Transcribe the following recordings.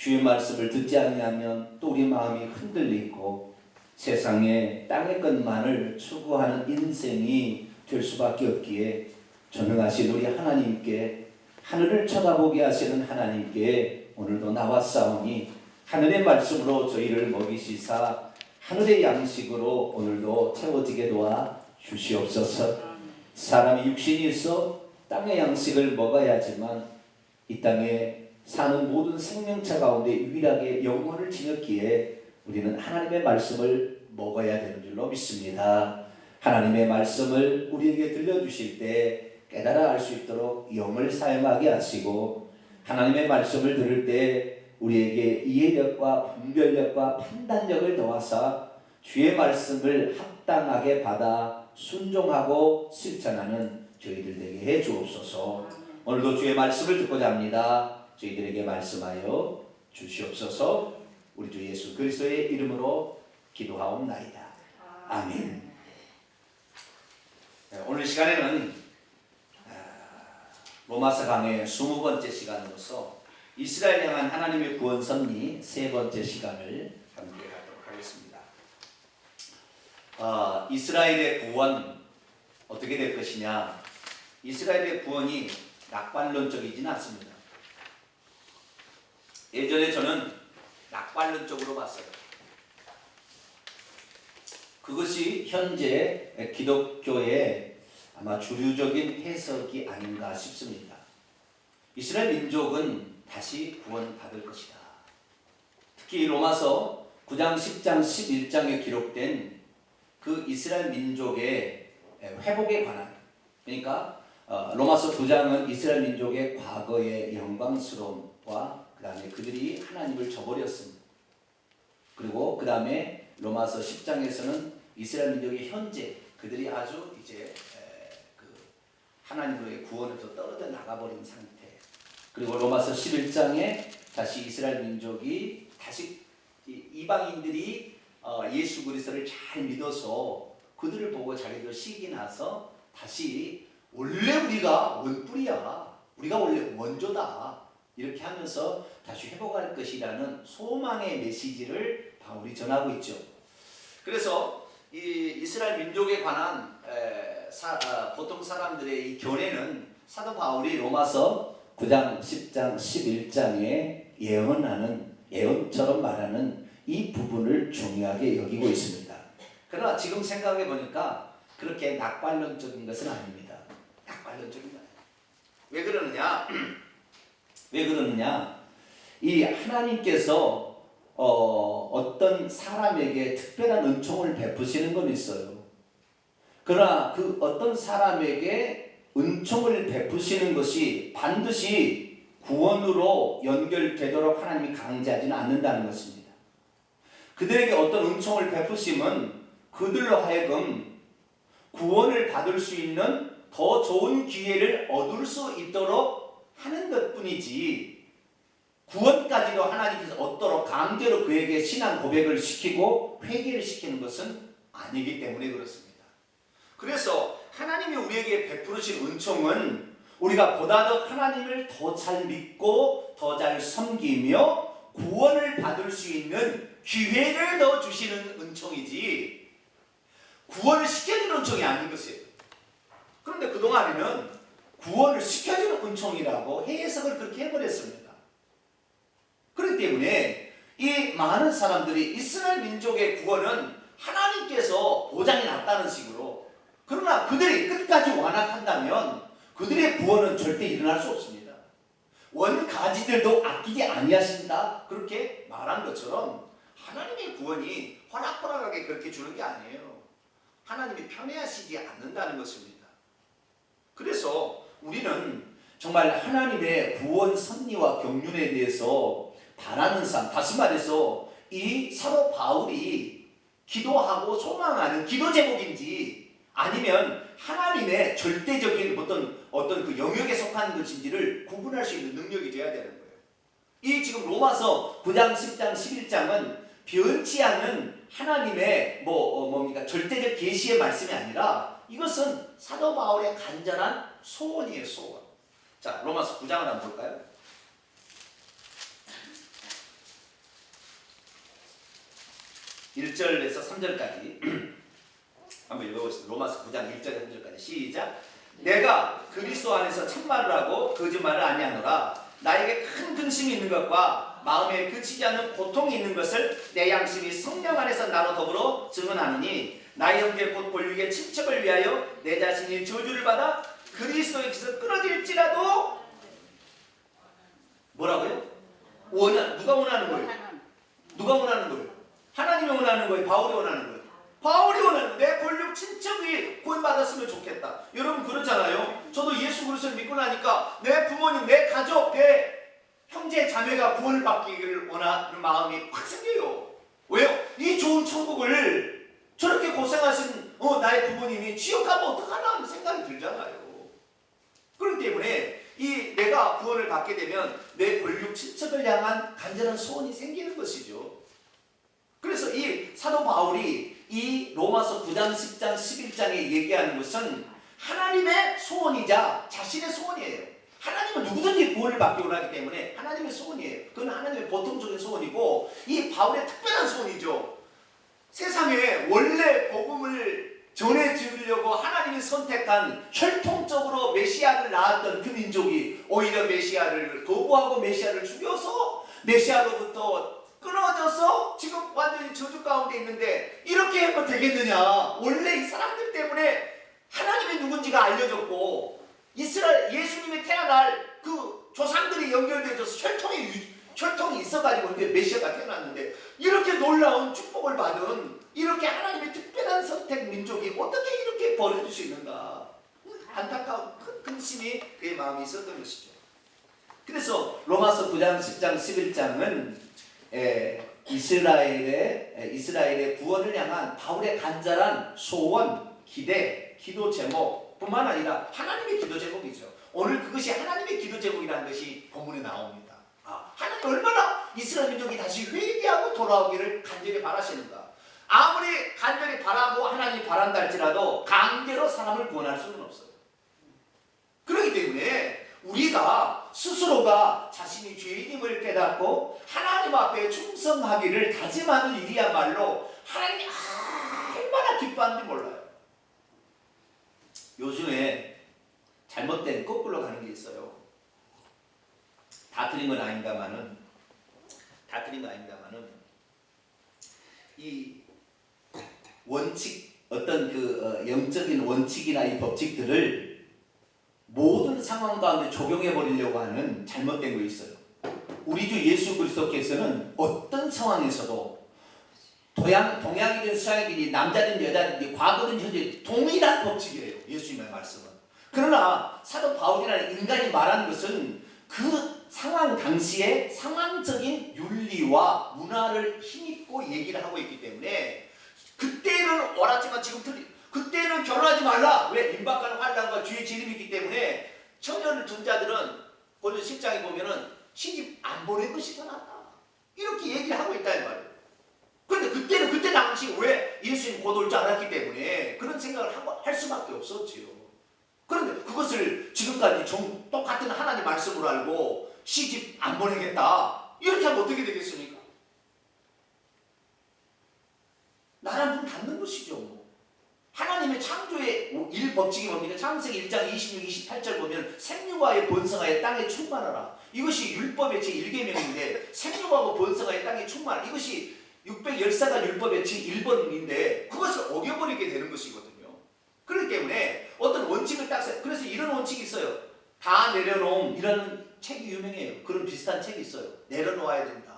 주의 말씀을 듣지 아니하면 또 우리 마음이 흔들리고 세상에 땅의 것만을 추구하는 인생이 될 수밖에 없기에 전능하신 우리 하나님께, 하늘을 쳐다보게 하시는 하나님께 오늘도 나왔사오니 하늘의 말씀으로 저희를 먹이시사 하늘의 양식으로 오늘도 채워지게 도와 주시옵소서. 사람이 육신이 있어 땅의 양식을 먹어야지만 이 땅에 사는 모든 생명체 가운데 유일하게 영혼을 지녔기에 우리는 하나님의 말씀을 먹어야 되는 줄로 믿습니다. 하나님의 말씀을 우리에게 들려주실 때 깨달아 알 수 있도록 영을 사용하게 하시고, 하나님의 말씀을 들을 때 우리에게 이해력과 분별력과 판단력을 더하사 주의 말씀을 합당하게 받아 순종하고 실천하는 저희들 되게 해 주옵소서. 오늘도 주의 말씀을 듣고자 합니다. 저희들에게 말씀하여 주시옵소서. 우리 주 예수 그리스도의 이름으로 기도하옵나이다. 아멘. 오늘 시간에는 로마서 강의 20번째 시간으로서 이스라엘 향한 하나님의 구원 섭리 3번째 시간을 함께 하도록 하겠습니다. 이스라엘의 구원 어떻게 될 것이냐? 이스라엘의 구원이 낙관론적이지는 않습니다. 예전에 저는 낙관론적으로 봤어요. 그것이 현재 기독교의 아마 주류적인 해석이 아닌가 싶습니다. 이스라엘 민족은 다시 구원받을 것이다. 특히 로마서 9장, 10장, 11장에 기록된 그 이스라엘 민족의 회복에 관한, 그러니까 로마서 9장은 이스라엘 민족의 과거의 영광스러움과 그 다음에 그들이 하나님을 저버렸습니다. 그리고 그 다음에 로마서 10장에서는 이스라엘 민족의 현재, 그들이 아주 이제 하나님으로의 구원에서 떨어져 나가버린 상태. 그리고 로마서 11장에 다시 이스라엘 민족이 다시 이방인들이 예수 그리스도를 잘 믿어서 그들을 보고 자기들 시기나서 다시 원래 우리가 원뿔이야, 우리가 원래 원조다, 이렇게 하면서 다시 회복할 것이라는 소망의 메시지를 바울이 전하고 있죠. 그래서 이 이스라엘 민족에 관한 보통 사람들의 이 견해는 사도 바울이 로마서 9장, 10장, 11장에 예언처럼 말하는 이 부분을 중요하게 여기고 있습니다. 그러나 지금 생각해 보니까 그렇게 낙관론적인 것은 아닙니다. 낙관론적인 것. 왜 그러느냐? 왜 그러느냐? 이 하나님께서 어떤 사람에게 특별한 은총을 베푸시는 건 있어요. 그러나 그 어떤 사람에게 은총을 베푸시는 것이 반드시 구원으로 연결되도록 하나님이 강제하지는 않는다는 것입니다. 그들에게 어떤 은총을 베푸심은 그들로 하여금 구원을 받을 수 있는 더 좋은 기회를 얻을 수 있도록 하는 것뿐이지, 구원까지도 하나님께서 얻도록 강제로 그에게 신앙 고백을 시키고 회개를 시키는 것은 아니기 때문에 그렇습니다. 그래서 하나님이 우리에게 베푸르신 은총은 우리가 보다 더 하나님을 더 잘 믿고 더 잘 섬기며 구원을 받을 수 있는 기회를 더 주시는 은총이지 구원을 시켜주는 은총이 아닌 것이에요. 그런데 그동안에는 구원을 시켜주는 은총이라고 해석을 그렇게 해버렸습니다. 그렇기 때문에 이 많은 사람들이 이스라엘 민족의 구원은 하나님께서 보장해 놨다는 식으로, 그러나 그들이 끝까지 완악한다면 그들의 구원은 절대 일어날 수 없습니다. 원가지들도 아끼지 아니하신다, 그렇게 말한 것처럼 하나님의 구원이 호락호락하게 그렇게 주는 게 아니에요. 하나님이 편애하시지 않는다는 것입니다. 그래서 우리는 정말 하나님의 구원 섭리와 경륜에 대해서 바라는 삶, 다시 말해서 이 사도 바울이 기도하고 소망하는 기도 제목인지 아니면 하나님의 절대적인 어떤 그 영역에 속한 것인지를 구분할 수 있는 능력이 되어야 되는 거예요. 이 지금 로마서 9장, 10장, 11장은 변치 않은 하나님의 절대적 계시의 말씀이 아니라 이것은 사도 바울의 간절한 소원이에요, 소원. 자, 로마서 9장을 한번 볼까요? 1절에서 3절까지 한번 읽어보겠습니다. 로마서 9장 1절에서 3절까지 시작. 내가 그리스도 안에서 참말을 하고 거짓말을 아니하노라. 나에게 큰 근심이 있는 것과 마음에 그치지 않는 고통이 있는 것을 내 양심이 성령 안에서 나로 더불어 증언하느니 나의 형제 곧 본육의 친척을 위하여 내 자신이 저주를 받아 그리스도에게서 끊어질지라도 뭐라고요? 누가 원하는 거예요? 누가 원하는 거예요? 하나님이 원하는 거예요? 바울이 원하는 거예요? 바울이 원하는 거예요. 내 본육 친척이 구원받았으면 좋겠다. 여러분 그렇잖아요. 저도 예수 그리스도를 믿고 나니까 내 부모님, 내 가족, 내 형제 자매가 구원을 받기를 원하는 마음이 확 생겨요. 왜요? 이 좋은 천국을 저렇게 고생하신 나의 부모님이 지옥 가면 어떡하나 하는 생각이 들잖아요. 그렇기 때문에 내가 구원을 받게 되면 내 본육 친척을 향한 간절한 소원이 생기는 것이죠. 그래서 이 사도 바울이 이 로마서 9장, 10장, 11장에 얘기하는 것은 하나님의 소원이자 자신의 소원이에요. 하나님은 누구든지 구원을 받기 원하기 때문에 하나님의 소원이에요. 그건 하나님의 보통적인 소원이고 이 바울의 특별한 소원이죠. 세상에 원래 복음을 전해주려고 하나님이 선택한 혈통적으로 메시아를 낳았던 그 민족이 오히려 메시아를 거부하고 메시아를 죽여서 메시아로부터 끊어져서 지금 완전히 저주 가운데 있는데 이렇게 하면 되겠느냐. 원래 이 사람들 때문에 하나님이 누군지가 알려졌고 이스라엘 예수님이 태어날 그 조상들이 연결되어서 혈통이 있어가지고 메시아가 태어났는데 이렇게 놀라운 축복을 받은 이렇게 하나님의 특별한 선택 민족이 어떻게 이렇게 버려질 수 있는가. 안타까운 큰 근심이 그의 마음에 있었던 것이죠. 그래서 로마서 9장, 10장, 11장은 이스라엘의 구원을 향한 바울의 간절한 소원, 기대, 기도 제목 뿐만 아니라 하나님의 기도 제목이죠. 오늘 그것이 하나님의 기도 제목이라는 것이 본문에 나옵니다. 하나님 얼마나 이스라엘 민족이 다시 회개하고 돌아오기를 간절히 바라시는가. 아무리 간절히 바라고 하나님이 바란다 할지라도 강제로 사람을 구원할 수는 없어요. 그렇기 때문에 우리가 스스로가 자신이 죄인임을 깨닫고 하나님 앞에 충성하기를 다짐하는 일이야말로 하나님이 얼마나 기뻐하는지 몰라요. 요즘에 잘못된 거꾸로 가는 게 있어요. 다투린 건 아닙니다만은 이 원칙 어떤 그 영적인 원칙이나 이 법칙들을 모든 상황 가운데 적용해 버리려고 하는 잘못된 거 있어요. 우리 주 예수 그리스도께서는 어떤 상황에서도 동양이든 서양이든 남자든 여자든 과거든 현재 동일한 법칙이에요. 예수님의 말씀은. 그러나 사도 바울이라는 인간이 말하는 것은 그 상황 당시에 상황적인 윤리와 문화를 힘입고 얘기를 하고 있기 때문에 그때는 옳았지만 지금 그때는 결혼하지 말라. 왜? 임박하는 환난과 주의 재림이 있기 때문에 처녀를 둔 자들은 본문 10장에 보면은 시집 안 보낸 것이 더 낫다. 이렇게 얘기를 하고 있다 이 말이에요. 그런데 그때 당시 왜 예수님 곧 올 줄 알았기 때문에 그런 생각을 할 수밖에 없었지요. 그런데 그것을 지금까지 똑같은 하나님 말씀으로 알고 시집 안 보내겠다. 이렇게 하면 어떻게 되겠습니까? 나란 문 닫는 것이죠. 하나님의 창조의 일법칙이 뭡니까? 창세기 1장 26, 28절 보면 생육하여 번성하여 땅에 충만하라. 이것이 율법의 제1계명인데 생육하고 번성하여 땅에 충만하라. 이것이 614가 율법의 제1번인데 그것을 어겨버리게 되는 것이거든요. 그렇기 때문에 어떤 원칙을 딱 그래서 이런 원칙이 있어요. 다 내려놓음이라는 책이 유명해요. 그런 비슷한 책이 있어요. 내려놓아야 된다.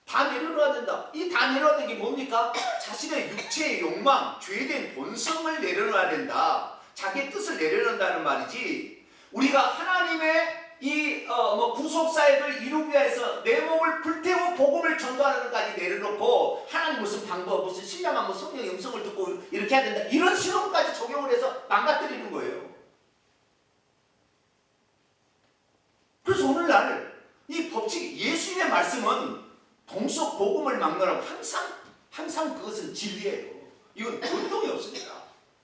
다 내려놔야 된다. 이 다 내려놓는 게 뭡니까? 자신의 육체의 욕망, 죄된 본성을 내려놔야 된다. 자기의 뜻을 내려놓는다는 말이지. 우리가 하나님의 이 구속사역을 이루기 위해서 내 몸을 불태워 복음을 전도하는 것까지 내려놓고 하나님 무슨 방법, 무슨 신령한 성령의 음성을 듣고 이렇게 해야 된다. 이런 신호까지 적용을 해서 망가뜨리는 거예요. 그래서 오늘날 이 법칙, 예수님의 말씀은 동속 복음을 막론하고 항상 그것은 진리예요. 이건 변동이 없습니다.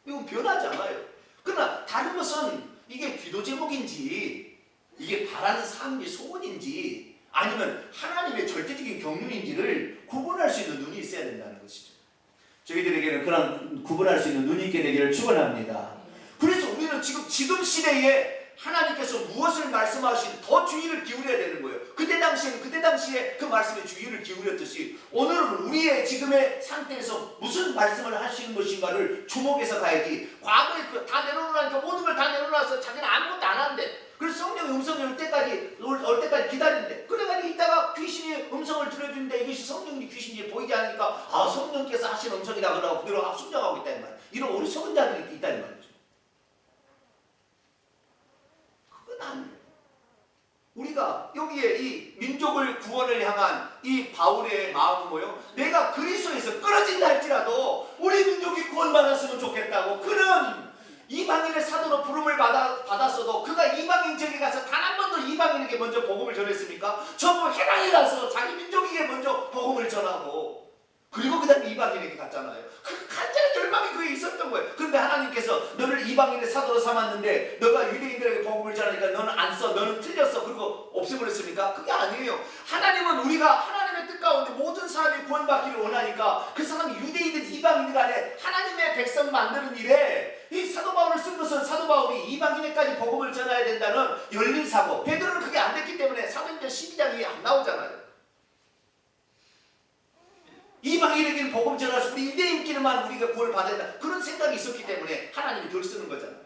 이건 변하지 않아요. 그러나 다른 것은 이게 기도 제목인지 이게 바라는 삶인지 소원인지 아니면 하나님의 절대적인 경륜인지를 구분할 수 있는 눈이 있어야 된다는 것이죠. 저희들에게는 그런 구분할 수 있는 눈이 있게 되기를 축원합니다. 그래서 우리는 지금 시대에 하나님께서 무엇을 말씀하시든 더 주의를 기울여야 되는 거예요. 그때 당시에 그 말씀에 주의를 기울였듯이 오늘은 우리의 지금의 상태에서 무슨 말씀을 하시는 것인가를 주목해서 가야지. 과거에 다 내려놓으라니까 모든 걸 다 내려놔서 자기는 아무것도 안 하는데, 그래서 성령의 음성이 올 때까지 기다리는데, 그래가지고 이따가 귀신이 음성을 들려주는데 이것이 성령이 귀신이 보이지 않으니까 성령께서 하신 음성이다 그러고 그대로 순종하고 있다는 말. 이런 어리석은 자들이 있다는 말이죠. 우리가 여기에 이 민족을 구원을 향한 이 바울의 마음은 뭐예요? 내가 그리스도에서 끊어진다 할지라도 우리 민족이 구원받았으면 좋겠다고. 그는 이방인의 사도로 부름을 받았어도 그가 이방인 지역에 가서 단 한 번도 이방인에게 먼저 복음을 전했습니까? 전부 해당에 가서 자기 민족에게 먼저 복음을 전하고, 그리고 그 다음에 이방인에게 갔잖아요. 그 간절한 열망이 그에 있었던 거예요. 그런데 하나님께서 너를 이방인의 사도로 삼았는데 너가 유대인들에게 복음을 전하니까 너는 안 써, 너는 틀렸어, 그리고 없애버렸습니까? 그게 아니에요. 하나님은 우리가 하나님의 뜻 가운데 모든 사람이 구원받기를 원하니까 그 사람이 유대인들 이방인 간에 하나님의 백성 만드는 일에 이 사도 바울을 쓴 것은 사도 바울이 이방인에까지 복음을 전해야 된다는 열린 사고. 베드로는 그게 안 됐기 때문에 사도행전 12장이 안 나오잖아요. 이방인에게는 복음 전하서 우리 유대인끼리만 우리가 구원을 받아야 된다, 그런 생각이 있었기 때문에 하나님이 덜 쓰는 거잖아요.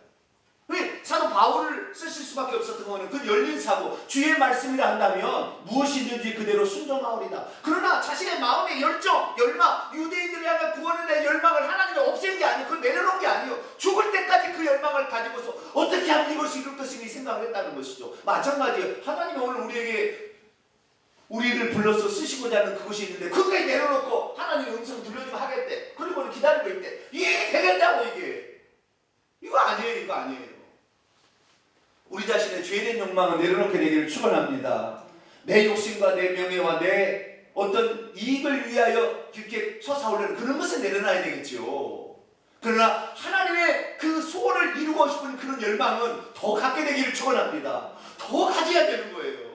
왜 사도 바울을 쓰실 수밖에 없었던 거는 그 열린 사고, 주의 말씀이라 한다면 무엇이든지 그대로 순종하오리다. 그러나 자신의 마음의 열정, 열망, 유대인들을 향한 구원에 대한 열망을 하나님이 없앤 게 아니에요. 그걸 내려놓은 게 아니에요. 죽을 때까지 그 열망을 가지고서 어떻게 하면 이것이 이룰 것인가 생각을 했다는 것이죠. 마찬가지예요. 하나님이 오늘 우리를 불러서 쓰시고자 하는 그것이 있는데 그거에 내려놓고 하나님의 음성 들려주면 하겠대. 그리고는 기다리고 있대. 이게 되겠다고 이게. 이거 아니에요. 우리 자신의 죄된 욕망을 내려놓게 되기를 축원합니다. 내 욕심과 내 명예와 내 어떤 이익을 위하여 이렇게 솟아오르는 그런 것을 내려놔야 되겠죠. 그러나 하나님의 그 소원을 이루고 싶은 그런 열망은 더 갖게 되기를 축원합니다. 더 가져야 되는 거예요.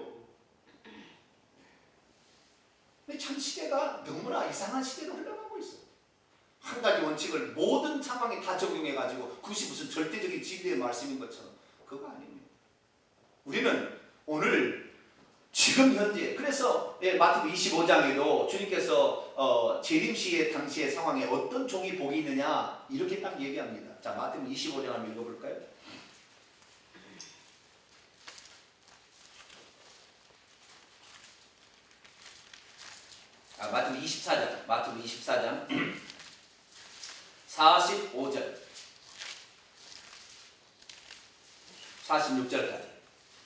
근데 참 시대가 너무나 이상한 시대로 흘러가고 있어요. 한 가지 원칙을 모든 상황에 다 적용해가지고 그것이 무슨 절대적인 진리의 말씀인 것처럼, 그거 아닙니다. 우리는 오늘 지금 현재, 그래서 마태복음 25장에도 주님께서 재림시의 당시의 상황에 어떤 종이 복이 있느냐 이렇게 딱 얘기합니다. 자, 마태복음 25장 한번 읽어볼까요? 마태복음 24장 45절 46절까지.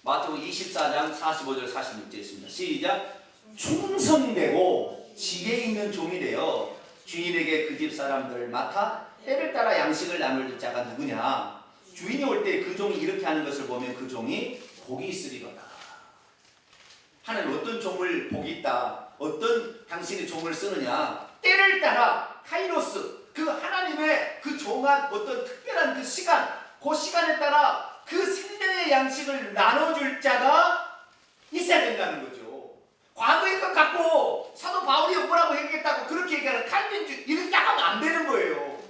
마태복음 24장 45절 46절 있습니다. 시작. 충성되고 지혜 있는 종이 되어 주인에게 그 집 사람들을 맡아 때를 따라 양식을 나눌 자가 누구냐. 주인이 올 때 그 종이 이렇게 하는 것을 보면 그 종이 복이 있으리로다. 하나님 어떤 종을 복이 있다, 어떤 당신의 종을 쓰느냐, 때를 따라 카이로스, 그 하나님의 그 종한 어떤 특별한 그 시간, 그 시간에 따라 그 생명의 양식을 나눠줄 자가 있어야 된다는 거죠. 과거의 것 갖고 사도 바울이 뭐라고 얘기했다고 그렇게 얘기하는 칼빈주의, 이렇게 하면 안 되는 거예요.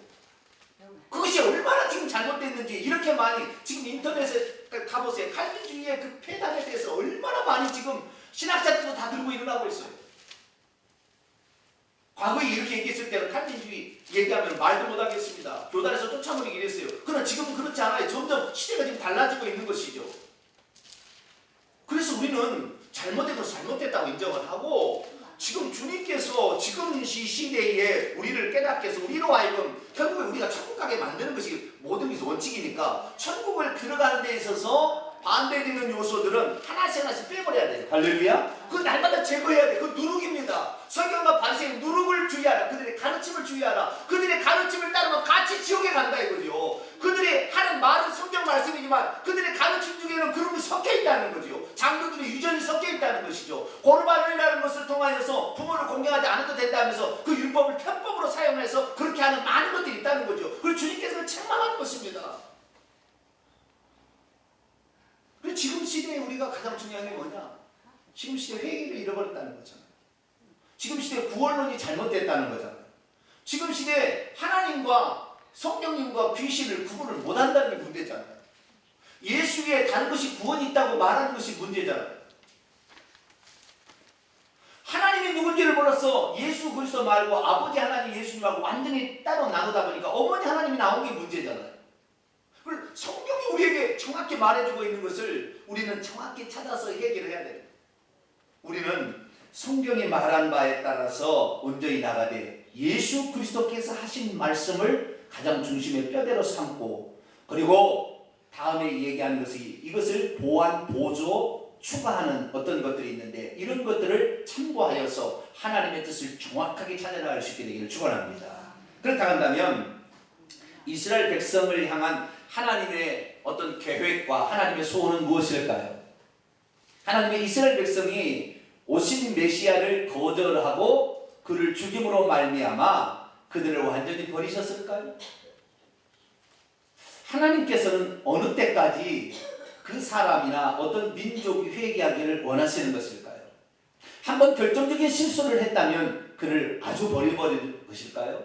그것이 얼마나 지금 잘못됐는지 이렇게 많이 지금 인터넷에 가보세요. 칼빈주의의 그 폐단에 대해서 얼마나 많이 지금 신학자들도 다 들고 일어나고 있어요. 과거에 이렇게 얘기했을 때는 칼빈주의 얘기하면 말도 못하겠습니다. 교단에서 쫓아버리기 이랬어요. 그러나 지금은 그렇지 않아요. 점점 시대가 지금 달라지고 있는 것이죠. 그래서 우리는 잘못돼도 잘못됐다고 인정을 하고, 지금 주님께서 지금 시대에 우리를 깨닫게 해서 우리로 하여금 결국에 우리가 천국 가게 만드는 것이 모든 것이 원칙이니까 천국을 들어가는 데 있어서 반대되는 요소들은 하나씩 빼버려야 돼요. 할렐루야. 그 날마다 제거해야 돼. 그 누룩입니다. 성경과 바리새인 누룩을 주의하라. 그들의 가르침을 주의하라. 그들의 가르침을 따르면 같이 지옥에 간다 이거죠. 그들이 하는 말은 성경 말씀이지만 그들의 가르침 중에는 그런 게 섞여 있다는 거죠. 장로들의 유전이 섞여 있다는 것이죠. 고르반이라는 것을 통하여서 부모를 공경하지 않아도 된다면서 그 율법을 편법으로 사용해서 그렇게 하는 많은 것들이 있다는 거죠. 그리고 주님께서는 책망하는 것입니다. 그리고 지금 시대에 우리가 가장 중요한 게 뭐냐? 지금 시대 회개를 잃어버렸다는 거잖아요. 지금 시대 구원론이 잘못됐다는 거잖아요. 지금 시대 하나님과 성령님과 귀신을 구분을 못한다는 게 문제잖아요. 예수 위에 다른 것이 구원이 있다고 말하는 것이 문제잖아요. 하나님이 누군지를 몰라서 예수 그리스도 말고 아버지 하나님 예수님하고 완전히 따로 나누다 보니까 어머니 하나님이 나온 게 문제잖아요. 성경이 우리에게 정확히 말해주고 있는 것을 우리는 정확히 찾아서 해결을 해야 됩니다. 우리는 성경이 말한 바에 따라서 온전히 나가되 예수 그리스도께서 하신 말씀을 가장 중심의 뼈대로 삼고, 그리고 다음에 얘기하는 것이 이것을 보완, 보조, 추가하는 어떤 것들이 있는데 이런 것들을 참고하여서 하나님의 뜻을 정확하게 찾아나갈 수 있게 되기를 축원합니다. 그렇다 한다면 이스라엘 백성을 향한 하나님의 어떤 계획과 하나님의 소원은 무엇일까요? 하나님의 이스라엘 백성이 오신 메시아를 거절하고 그를 죽임으로 말미암아 그들을 완전히 버리셨을까요? 하나님께서는 어느 때까지 그 사람이나 어떤 민족이 회개하기를 원하시는 것일까요? 한번 결정적인 실수를 했다면 그를 아주 버려버릴 것일까요?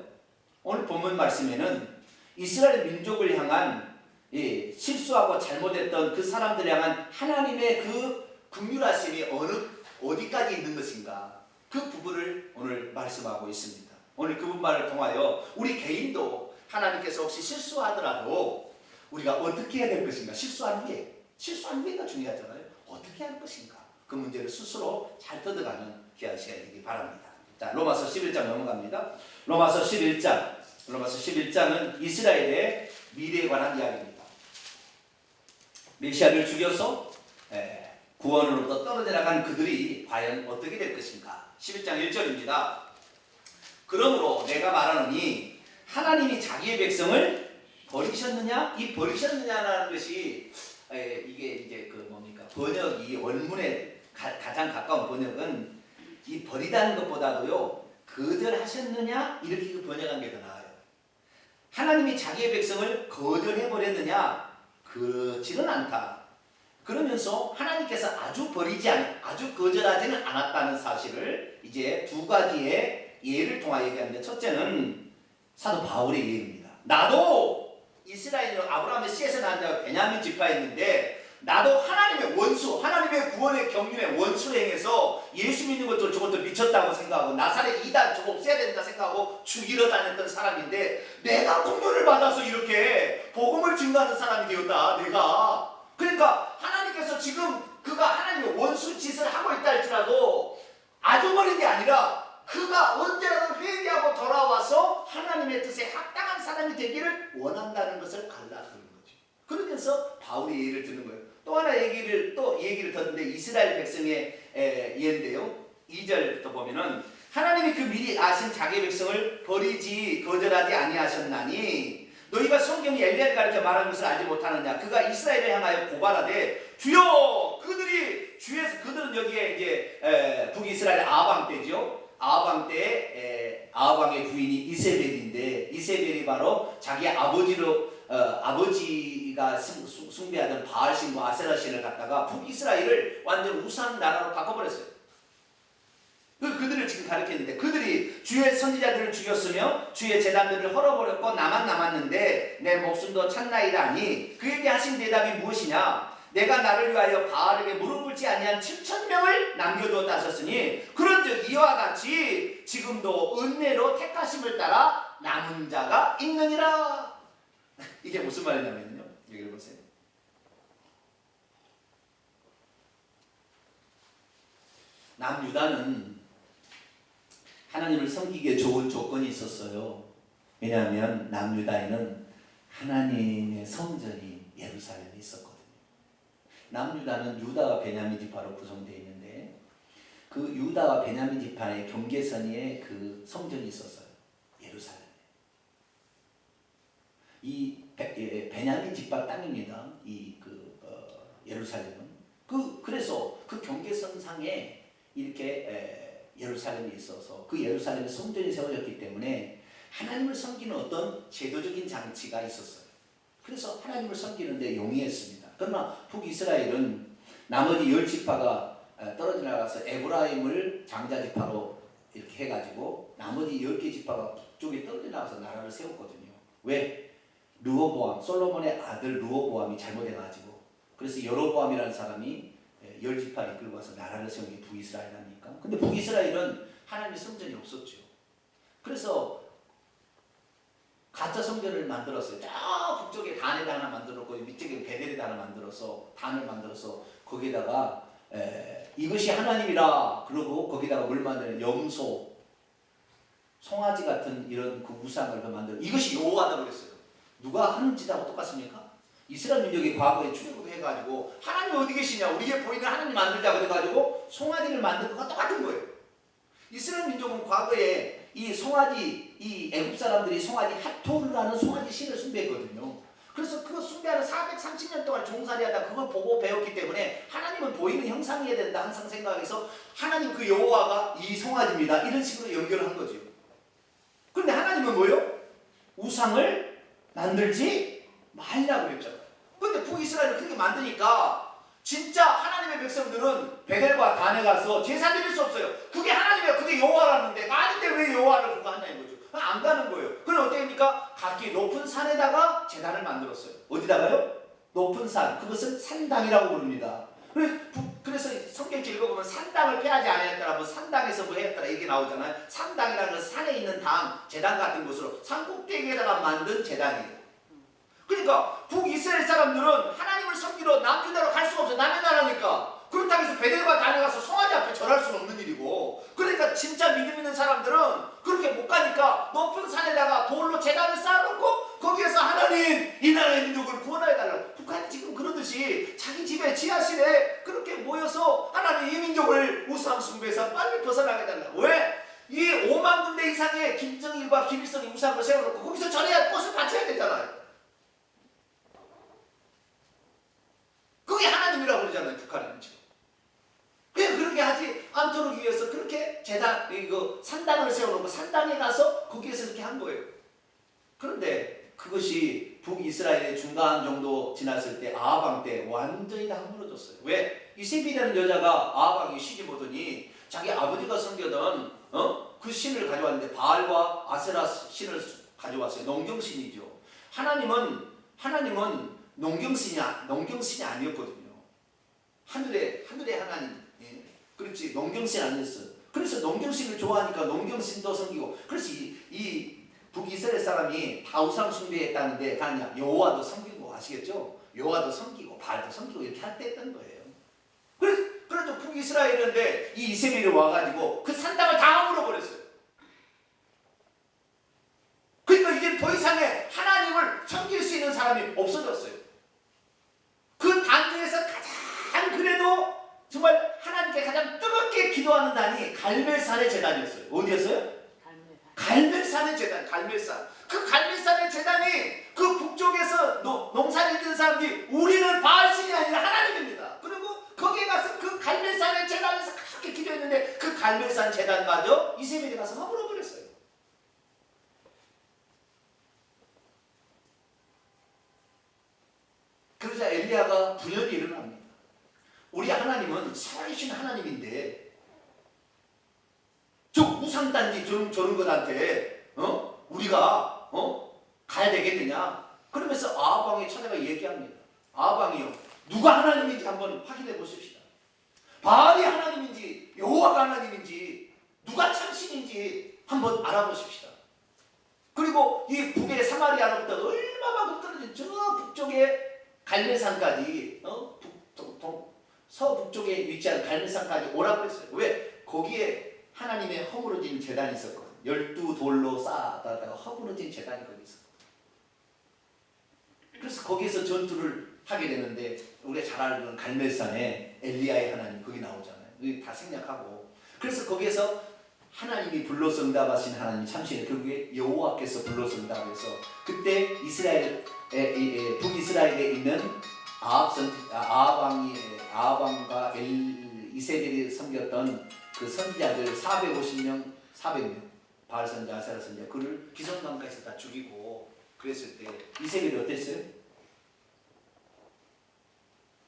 오늘 본문 말씀에는 이스라엘 민족을 향한 실수하고 잘못했던 그 사람들을 향한 하나님의 그 긍휼하심이 어디까지 있는 것인가, 그 부분을 오늘 말씀하고 있습니다. 오늘 그 부분을 통하여 우리 개인도 하나님께서 혹시 실수하더라도 우리가 어떻게 해야 될 것인가, 실수한 후에가 중요하잖아요. 어떻게 할 것인가, 그 문제를 스스로 잘 터득하는 귀한 시간이 되기 바랍니다. 자, 로마서 11장 넘어갑니다. 로마서 11장은 이스라엘의 미래에 관한 이야기입니다. 메시아를 죽여서 구원으로부터 떨어져 나간 그들이 과연 어떻게 될 것인가. 11장 1절입니다. 그러므로 내가 말하노니 하나님이 자기의 백성을 버리셨느냐? 이 버리셨느냐라는 것이 이게 이제 그 뭡니까? 번역이 원문에 가장 가까운 번역은 이 버리다는 것보다도요, 거절하셨느냐? 이렇게 번역한 게 더 나아요. 하나님이 자기의 백성을 거절해 버렸느냐? 그렇지는 않다. 그러면서 하나님께서 아주 거절하지는 않았다는 사실을 이제 두 가지의 예를 통하여 얘기하는데, 첫째는 사도 바울의 예입니다. 나도 이스라엘 아브라함의 씨에서 난 자가 베냐민 지파였는데 나도 하나님의 원수, 하나님의 구원의 경륜의 원수를 행해서 예수 믿는 것도 저것도 미쳤다고 생각하고 나사렛 이단 저거 없애야 된다 생각하고 죽이러 다녔던 사람인데 내가 공로를 받아서 이렇게 복음을 증거하는 사람이 되었다. 내가 그러니까 하나님께서 지금 그가 하나님의 원수 짓을 하고 있다 할지라도 아주 버린 게 아니라 그가 언제라도 회개하고 돌아와서 하나님의 뜻에 합당한 사람이 되기를 원한다는 것을 알라 그런 거죠. 그러면서 바울이 예를 드는 거예요. 또 하나 얘기를 듣는데 이스라엘 백성의 예인데요. 2절부터 보면은 하나님이 그 미리 아신 자기 백성을 버리지 거절하지 아니하셨나니 너희가 성경이 엘리야를 가르쳐 말하는 것을 알지 못하느냐. 그가 이스라엘을 향하여 고발하되 주여 그들은 여기에 이제 북이스라엘 아방 때죠. 아방 때에 아방의 부인이 이세벨인데 이세벨이 바로 자기 아버지가 숭배하던 바알신과 아세라신을 갖다가 북이스라엘을 완전 우상 나라로 바꿔버렸어요. 그들을 지금 가르쳤는데 그들이 주의 선지자들을 죽였으며 주의 제단들을 헐어버렸고 나만 남았는데 내 목숨도 찾나이다 하니 그에게 하신 대답이 무엇이냐. 내가 나를 위하여 바알에게 무릎 꿇지 아니한 7,000명을 남겨두었다 하셨으니 그런즉 이와 같이 지금도 은혜로 택하심을 따라 남은 자가 있느니라. 이게 무슨 말이냐면요, 여기를 보세요. 남유다는 하나님을 섬기기에 좋은 조건이 있었어요. 왜냐하면 남유다에는 하나님의 성전이 예루살렘에 있었거든요. 남유다는 유다와 베냐민 지파로 구성되어 있는데 그 유다와 베냐민 지파의 경계선에 그 성전이 있었어요. 예루살렘에. 이 베냐민 지파 땅입니다. 예루살렘은. 그래서 그 경계선상에 이렇게 예루살렘이 있어서 그 예루살렘에 성전이 세워졌기 때문에 하나님을 섬기는 어떤 제도적인 장치가 있었어요. 그래서 하나님을 섬기는데 용이했습니다. 그러나 북이스라엘은 나머지 10지파가 떨어져 나가서 에브라임을 장자 지파로 이렇게 해가지고 나머지 10개 지파가 북쪽에 떨어져 나가서 나라를 세웠거든요. 왜? 르호보암, 솔로몬의 아들 르호보암이 잘못해가지고, 그래서 여로보암이라는 사람이 10지파를 이끌고 와서 나라를 세운 게 북이스라엘 아닙니까? 근데 북이스라엘은 하나님의 성전이 없었죠. 그래서 가짜 성전을 만들었어요. 저 북쪽에 단에다 하나 만들었고 밑쪽에 베델에다 하나 만들어서 단을 만들어서 거기다가 이것이 하나님이라 그러고 거기다가 물 만드는 염소, 송아지 같은 이런 그 우상을 만들어 이것이 여호와다 그랬어요. 누가 하는 짓하고 똑같습니까? 이스라엘 민족이 과거에 출애굽 해가지고 하나님 어디 계시냐, 우리의 보이는 하나님 만들자 그래가지고 송아지를 만든 것과 똑같은 거예요. 이스라엘 민족은 과거에 이 송아지, 이 애굽 사람들이 송아지 핫토르라는 송아지 신을 숭배했거든요. 그래서 그 숭배하는 430년 동안 종살이하다 그걸 보고 배웠기 때문에 하나님은 보이는 형상이어야 된다 항상 생각해서 하나님 그 여호와가 이 송아지입니다 이런 식으로 연결을 한 거죠. 그런데 하나님은 뭐요? 우상을 만들지 말라고 그랬잖아요. 그런데 북이스라엘을 그렇게 만드니까 진짜 하나님의 백성들은 베델과 단에 가서 제사 드릴 수 없어요. 그게 하나님이야, 그게 여호와라는데 아닌데 왜 여호와를 그거 하냐 이거죠. 안 가는 거예요. 그럼 어떻게 됩니까? 각기 높은 산에다가 제단을 만들었어요. 어디다가요? 높은 산, 그것을 산당이라고 부릅니다. 그래서 성경책 읽어보면 산당을 폐하지 않았더라, 뭐 산당에서 뭐 했더라 이게 나오잖아요. 산당이라는 건 산에 있는 당, 제단 같은 곳으로 산 꼭대기에다가 만든 제단이에요. 그러니까 북이스라엘 사람들은 하나님을 섬기러 남유다로 갈 수가 없어요. 남의 나라니까. 그렇다고 해서 베델과 단에 가서 송아지 앞에 절할 수는 없는 일이고, 그러니까 진짜 믿음 있는 사람들은 그렇게 못 가니까 높은 산에다가 돌로 제단을 쌓아놓고 거기에서 하나님 이 나라의 민족을 구원해달라고. 북한이 지금 그러듯이 자기 집에 지하실에 그렇게 모여서 하나님 이 민족을 우상 숭배에서 빨리 벗어나게 해달라고. 왜? 이 5만 군데 이상의 김정일과 김일성이 우상을 세워놓고 거기서 절해야 꽃을 바쳐야 되잖아요. 그게 하나님이라고 그러잖아요. 북한은 지금. 왜 그렇게 하지 않도록 위해서 그렇게 제단, 이거 산당을 세워놓고 산당에 가서 거기에서 이렇게 한 거예요. 그런데 그것이 북이스라엘의 중간 정도 지났을 때 아합 때 완전히 다 허물어졌어요. 왜? 이세벨이라는 여자가 아합이 시집 오더니 자기 아버지가 섬기던 그 신을 가져왔는데 바알과 아세라 신을 가져왔어요. 농경신이죠. 하나님은 농경신이 아니었거든요. 하늘의 하나님. 예. 그렇지. 농경신 아니었어. 그래서 농경신을 좋아하니까 농경신도 섬기고. 그래서 이 북이스라엘 사람이 다 우상 숭배했다는데 그냥 여호와도 섬기고 아시겠죠? 여호와도 섬기고 바알도 섬기고 이렇게 했던 거예요. 그래서 북이스라엘인데 이 이세벨이 와가지고 그 산당을 다 허물어버렸어요. 그러니까 이제 더 이상의 하나님을 섬길 수 있는 사람이 없어졌어요. 그 단 중에서 가장 그래도 정말 하나님께 가장 뜨겁게 기도하는 단이 갈멜산의 제단이었어요. 어디였어요? 갈멜산의 제단, 갈멜산. 그 갈멜산의 제단이 그 북쪽에서 농사를 짓는 사람들이 우리는 바알신이 아니라 하나님입니다. 그리고 거기에 가서 그 갈멜산의 제단에서 그렇게 기도했는데 그 갈멜산 제단마저 이세벨이 가서 허물어버렸어요. 그러자 엘리야가 분연히 일어납니다. 우리 하나님은 살아계신 하나님인데 저 우상단지 저런 것한테 우리가 가야 되겠느냐? 그러면서 아합 왕이 찾아가 얘기합니다. 아합 왕이요, 누가 하나님인지 한번 확인해 보십시다. 바알이 하나님인지 여호와가 하나님인지 누가 참신인지 한번 알아보십시다. 그리고 이 북의 사마리아로부터 얼마만큼 떨어진 저 북쪽에 갈멜산까지 서북쪽에 위치한 갈멜산까지 오라고 했어요. 왜? 거기에 하나님의 허물어진 제단이 있었거든요. 12돌로 쌓아다가 허물어진 제단이 거기 있었거든요. 그래서 거기서 전투를 하게 되는데 우리가 잘 알는 갈멜산에 엘리야의 하나님 거기 나오잖아요. 여기 다 생략하고, 그래서 거기에서 하나님이 불러서 응답하신 하나님이 참신해. 결국에 여호와께서 불러서 응답해서 그때 북이스라엘에 있는 아합 왕과 이세벨이 섬겼던 그 선지자들 450명, 400명, 바알 선지자, 아세라 선지자, 그를 기성강가에서 다 죽이고 그랬을 때 이세벨이 어땠어요?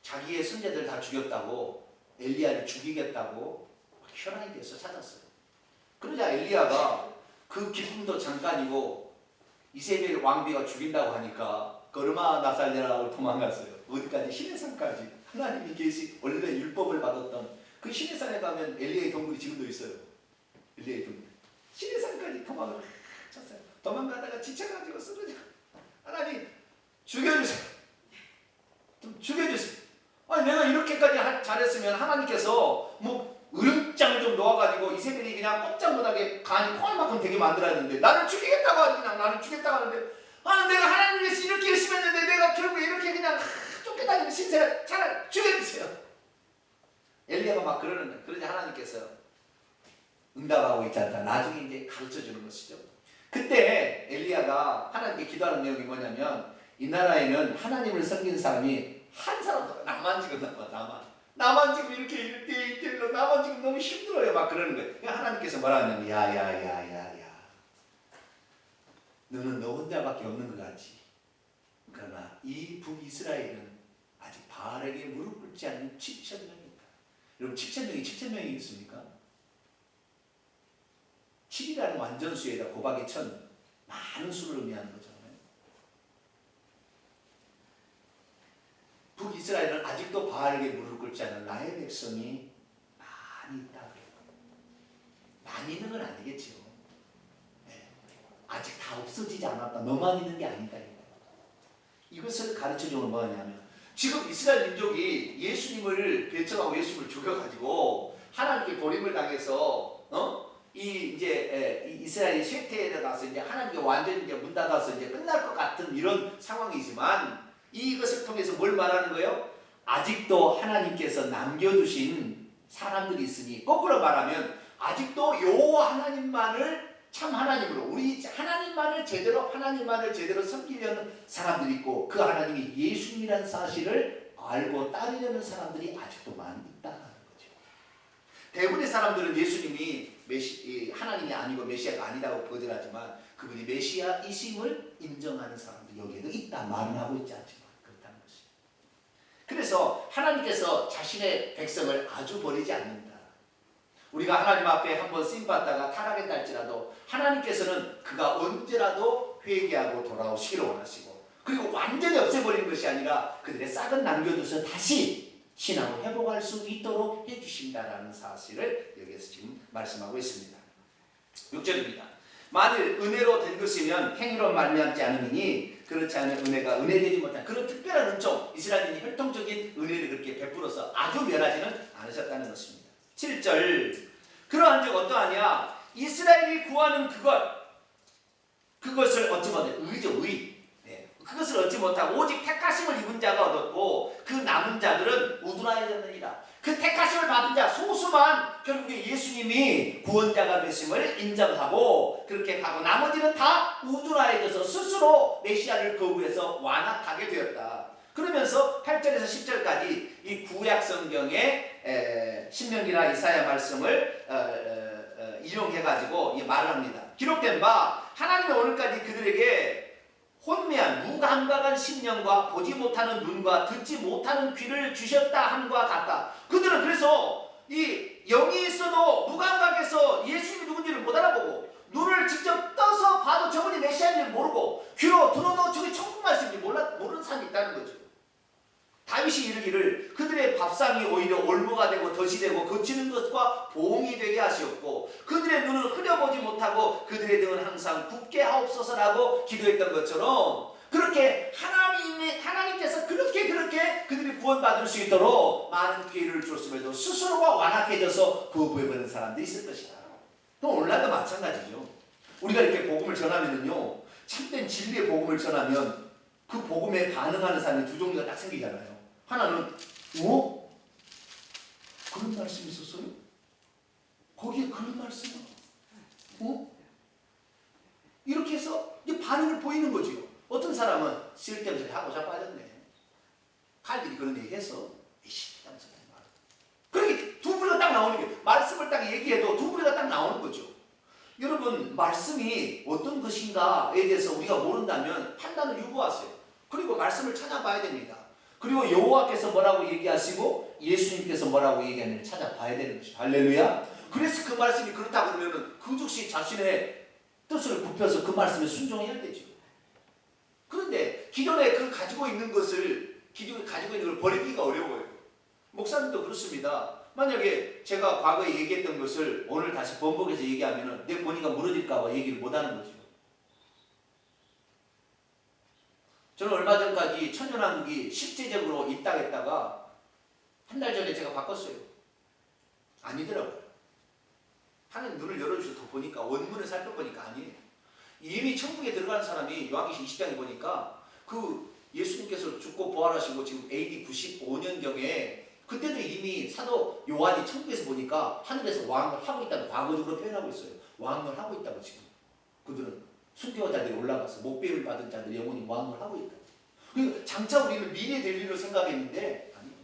자기의 선지자들 다 죽였다고 엘리야를 죽이겠다고 현황이 돼서 찾았어요. 그러자 엘리야가 그 기쁨도 잠깐이고 이세벨 왕비가 죽인다고 하니까 거르마 나살레라고 도망갔어요. 어디까지? 시내산까지. 하나님이 계시 원래 율법을 받았던 그 시내산에 가면 엘리야의 동굴이 지금도 있어요. 엘리야의 동굴. 시내산까지 도망을 쳤어요. 도망가다가 지쳐가지고 쓰러져. 하나님 죽여주세요. 좀 죽여주세요. 아니 내가 이렇게까지 잘했으면 하나님께서 뭐 으름장을 좀 놓아가지고 이세벨이 그냥 꼼짝 못하게 간이 콩알만큼 되게 만들었는데 나를 죽이겠다고 하지. 그냥 나를 죽겠다고 하는데 내가 하나님 위해서 이렇게 열심히 했는데 내가 결국에 이렇게 그냥 쫓겨다니는 신세 차라리 죽여주세요. 엘리야가 막 그러는 거예요. 그러자 하나님께서 응답하고 있지 않다. 나중에 이제 가르쳐주는 것이죠. 그때 엘리야가 하나님께 기도하는 내용이 뭐냐면 이 나라에는 하나님을 섬긴 사람이 한 사람도 나만 지금 나만 지금 이렇게 1대1로 나만 지금 너무 힘들어요. 막 그러는 거예요. 그러니까 하나님께서 뭐라 하냐면 야야야야야 너는 너 혼자밖에 없는 것 같지. 그러나 이 북이스라엘은 아직 바알에게 무릎 꿇지 않는 7,000명이다. 여러분 7,000명이 7,000명이겠습니까? 7이라는 완전수에다 곱하기 1,000 많은 수를 의미하는 거잖아요. 북이스라엘은 아직도 바알에게 무릎 꿇지 않은 나의 백성이 많이 있다. 많이 있는 건 아니겠죠. 네. 아직 다 없어지지 않았다. 너만 있는 게 아니다. 이것을 가르쳐주는 뭐냐면 지금 이스라엘 민족이 예수님을 배척하고 예수님을 죽여가지고 하나님께 버림을 당해서 이스라엘이 쇠퇴에 들어가서 이제 하나님께 완전히 이제 문 닫아서 이제 끝날 것 같은 이런 상황이지만 이것을 통해서 뭘 말하는 거예요? 아직도 하나님께서 남겨두신 사람들이 있으니 거꾸로 말하면 아직도 여호와 하나님만을 참 하나님으로 우리 하나님만을 제대로 섬기려는 사람들이 있고 그 하나님이 예수님이라는 사실을 알고 따르려는 사람들이 아직도 많이 있다는 거죠. 대부분의 사람들은 예수님이 하나님이 아니고 메시아가 아니라고 거절하지만 그분이 메시아이심을 인정하는 사람도 여기에도 있다 말은 하고 있지 않지만 그렇다는 것이. 그래서 하나님께서 자신의 백성을 아주 버리지 않는다. 우리가 하나님 앞에 한번 쓰임받다가 타락했다 할지라도 하나님께서는 그가 언제라도 회개하고 돌아오시기를 원하시고 그리고 완전히 없애버리는 것이 아니라 그들의 싹은 남겨둬서 다시 신앙을 회복할 수 있도록 해주신다라는 사실을 여기에서 지금 말씀하고 있습니다. 6절입니다. 만일 은혜로 된 것이면 행위로 말미암지 않으니 그렇지 않은 은혜가 은혜되지 못한 그런 특별한 은총 이스라엘인이 혈통적인 은혜를 그렇게 베풀어서 아주 멸하지는 않으셨다는 것입니다. 7절 그러한 적 어떠하냐 이스라엘이 구하는 그것을 얻지 못해 의죠 의 그것을 얻지 못하고 오직 택하심을 입은 자가 얻었고 그 남은 자들은 우둔하여졌느니라. 그 택하심을 받은 자 소수만 결국에 예수님이 구원자가 되심을 인정하고 그렇게 하고 나머지는 다 우둔하여져서 스스로 메시아를 거부해서 완악하게 되었다. 그러면서 8절에서 10절까지 이 구약 성경의 신명기나 이사야 말씀을 인용해가지고 말을 합니다. 기록된 바 하나님이 오늘까지 그들에게 혼미한 무감각한 심령과 보지 못하는 눈과 듣지 못하는 귀를 주셨다 함과 같다. 그들은 그래서 이 영이 있어도 무감각해서 예수님이 누군지를 못 알아보고 눈을 직접 떠서 봐도 저분이 메시아인지를 모르고 귀로 들어도 저게 천국 말씀인지 모르는 사람이 있다는 거죠. 다윗이 이르기를 그들의 밥상이 오히려 올무가 되고 덫이 되고 거치는 것과 보응이 되게 하시었고 그들의 눈을 흐려보지 못하고 그들의 등은 항상 굽게 하옵소서라고 기도했던 것처럼 그렇게 하나님께서 그렇게 그들이 구원받을 수 있도록 많은 기회를 줬음에도 스스로가 완악해져서 거부해버리는 사람들이 있을 것이다. 또 오늘날도 마찬가지죠. 우리가 이렇게 복음을 전하면은요 참된 진리의 복음을 전하면 그 복음에 반응하는 사람이 두 종류가 딱 생기잖아요. 하나는 그런 말씀이 있었어요? 거기에 그런 말씀은? 이렇게 해서 이제 반응을 보이는 거죠. 어떤 사람은 쓸데없는 소리 하고 자꾸 빠졌네. 칼빈이 그런 얘기 했어. 이씨, 그렇게 두 부류가 딱 나오는 게 말씀을 딱 얘기해도 두 부류가 딱 나오는 거죠. 여러분 말씀이 어떤 것인가에 대해서 우리가 모른다면 판단을 유보하세요. 그리고 말씀을 찾아봐야 됩니다. 그리고 여호와께서 뭐라고 얘기하시고 예수님께서 뭐라고 얘기하는지 찾아봐야 되는 것이죠. 할렐루야. 그래서 그 말씀이 그렇다 그러면은 그 즉시 자신의 뜻을 굽혀서 그 말씀에 순종해야 되죠. 그런데 기존에 그 가지고 있는 것을 버리기가 어려워요. 목사님도 그렇습니다. 만약에 제가 과거에 얘기했던 것을 오늘 다시 번복해서 얘기하면은 내 본의가 무너질까봐 얘기를 못하는 거죠. 저는 얼마 전까지 천연한국이 실제적으로 있다가 했다가 한 달 전에 제가 바꿨어요. 아니더라고요. 하나님 눈을 열어주셔서 보니까 원문을 살펴보니까 아니에요. 이미 천국에 들어간 사람이 요한계시 20장에 보니까 그 예수님께서 죽고 부활하시고 지금 AD 95년경에 그때도 이미 사도 요한이 천국에서 보니까 하늘에서 왕을 하고 있다고 과거적으로 표현하고 있어요. 왕을 하고 있다고 지금. 그들은 순교자들이 올라가서 목배를 받은 자들 영혼이 왕을 하고 있다고. 그리고 장차 우리는 미래 될 일을 생각했는데 아니에요.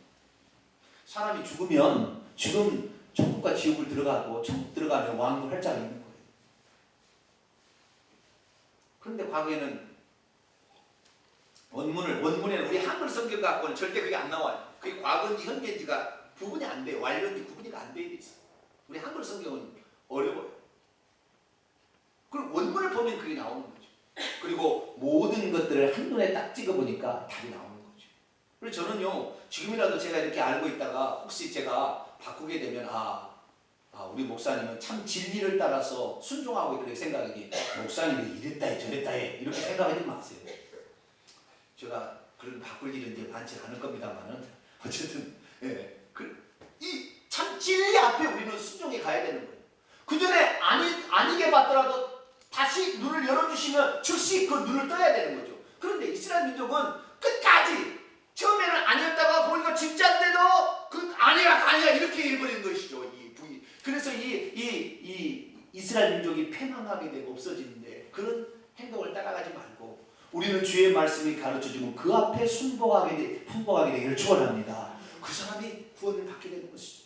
사람이 죽으면 지금 천국과 지옥을 들어가고 천국 들어가면 왕도 할 자가 있는 거예요. 그런데 과거에는 원문에는 우리 한글 성경 갖고는 절대 그게 안 나와요. 그게 과거인지 현재인지가 구분이 안 돼요. 완료인지 구분이 안 돼 있어요. 우리 한글 성경은 어려워요. 그리고 원문을 보면 그게 나오는 거죠. 그리고 모든 것들을 한눈에 딱 찍어보니까 답이 나오는 거죠. 그래서 저는요, 지금이라도 제가 이렇게 알고 있다가 혹시 제가 바꾸게 되면 우리 목사님은 참 진리를 따라서 순종하고 있다고 생각하기 목사님이 이랬다 해 저랬다 해 이렇게 생각하지 마세요. 제가 그런 바꿀 일은 이제 많지 않을 겁니다만은 어쨌든 이 참 진리 앞에 우리는 순종해 가야 되는 거예요. 그 전에 아니게 봤더라도 다시 눈을 열어주시면 즉시 그 눈을 떠야 되는 거죠. 그런데 이스라엘 민족은 끝까지 처음에는 아니었다가 보니까 진짜인데도 그 아니야 이렇게 해버리는 것이죠. 그래서 이 이스라엘 민족이 패망하게 되고 없어지는데 그런 행동을 따라가지 말고 우리는 주의 말씀이 가르쳐주면 그 앞에 순복하게 되기를 축원합니다. 그 사람이 구원을 받게 되는 것이죠.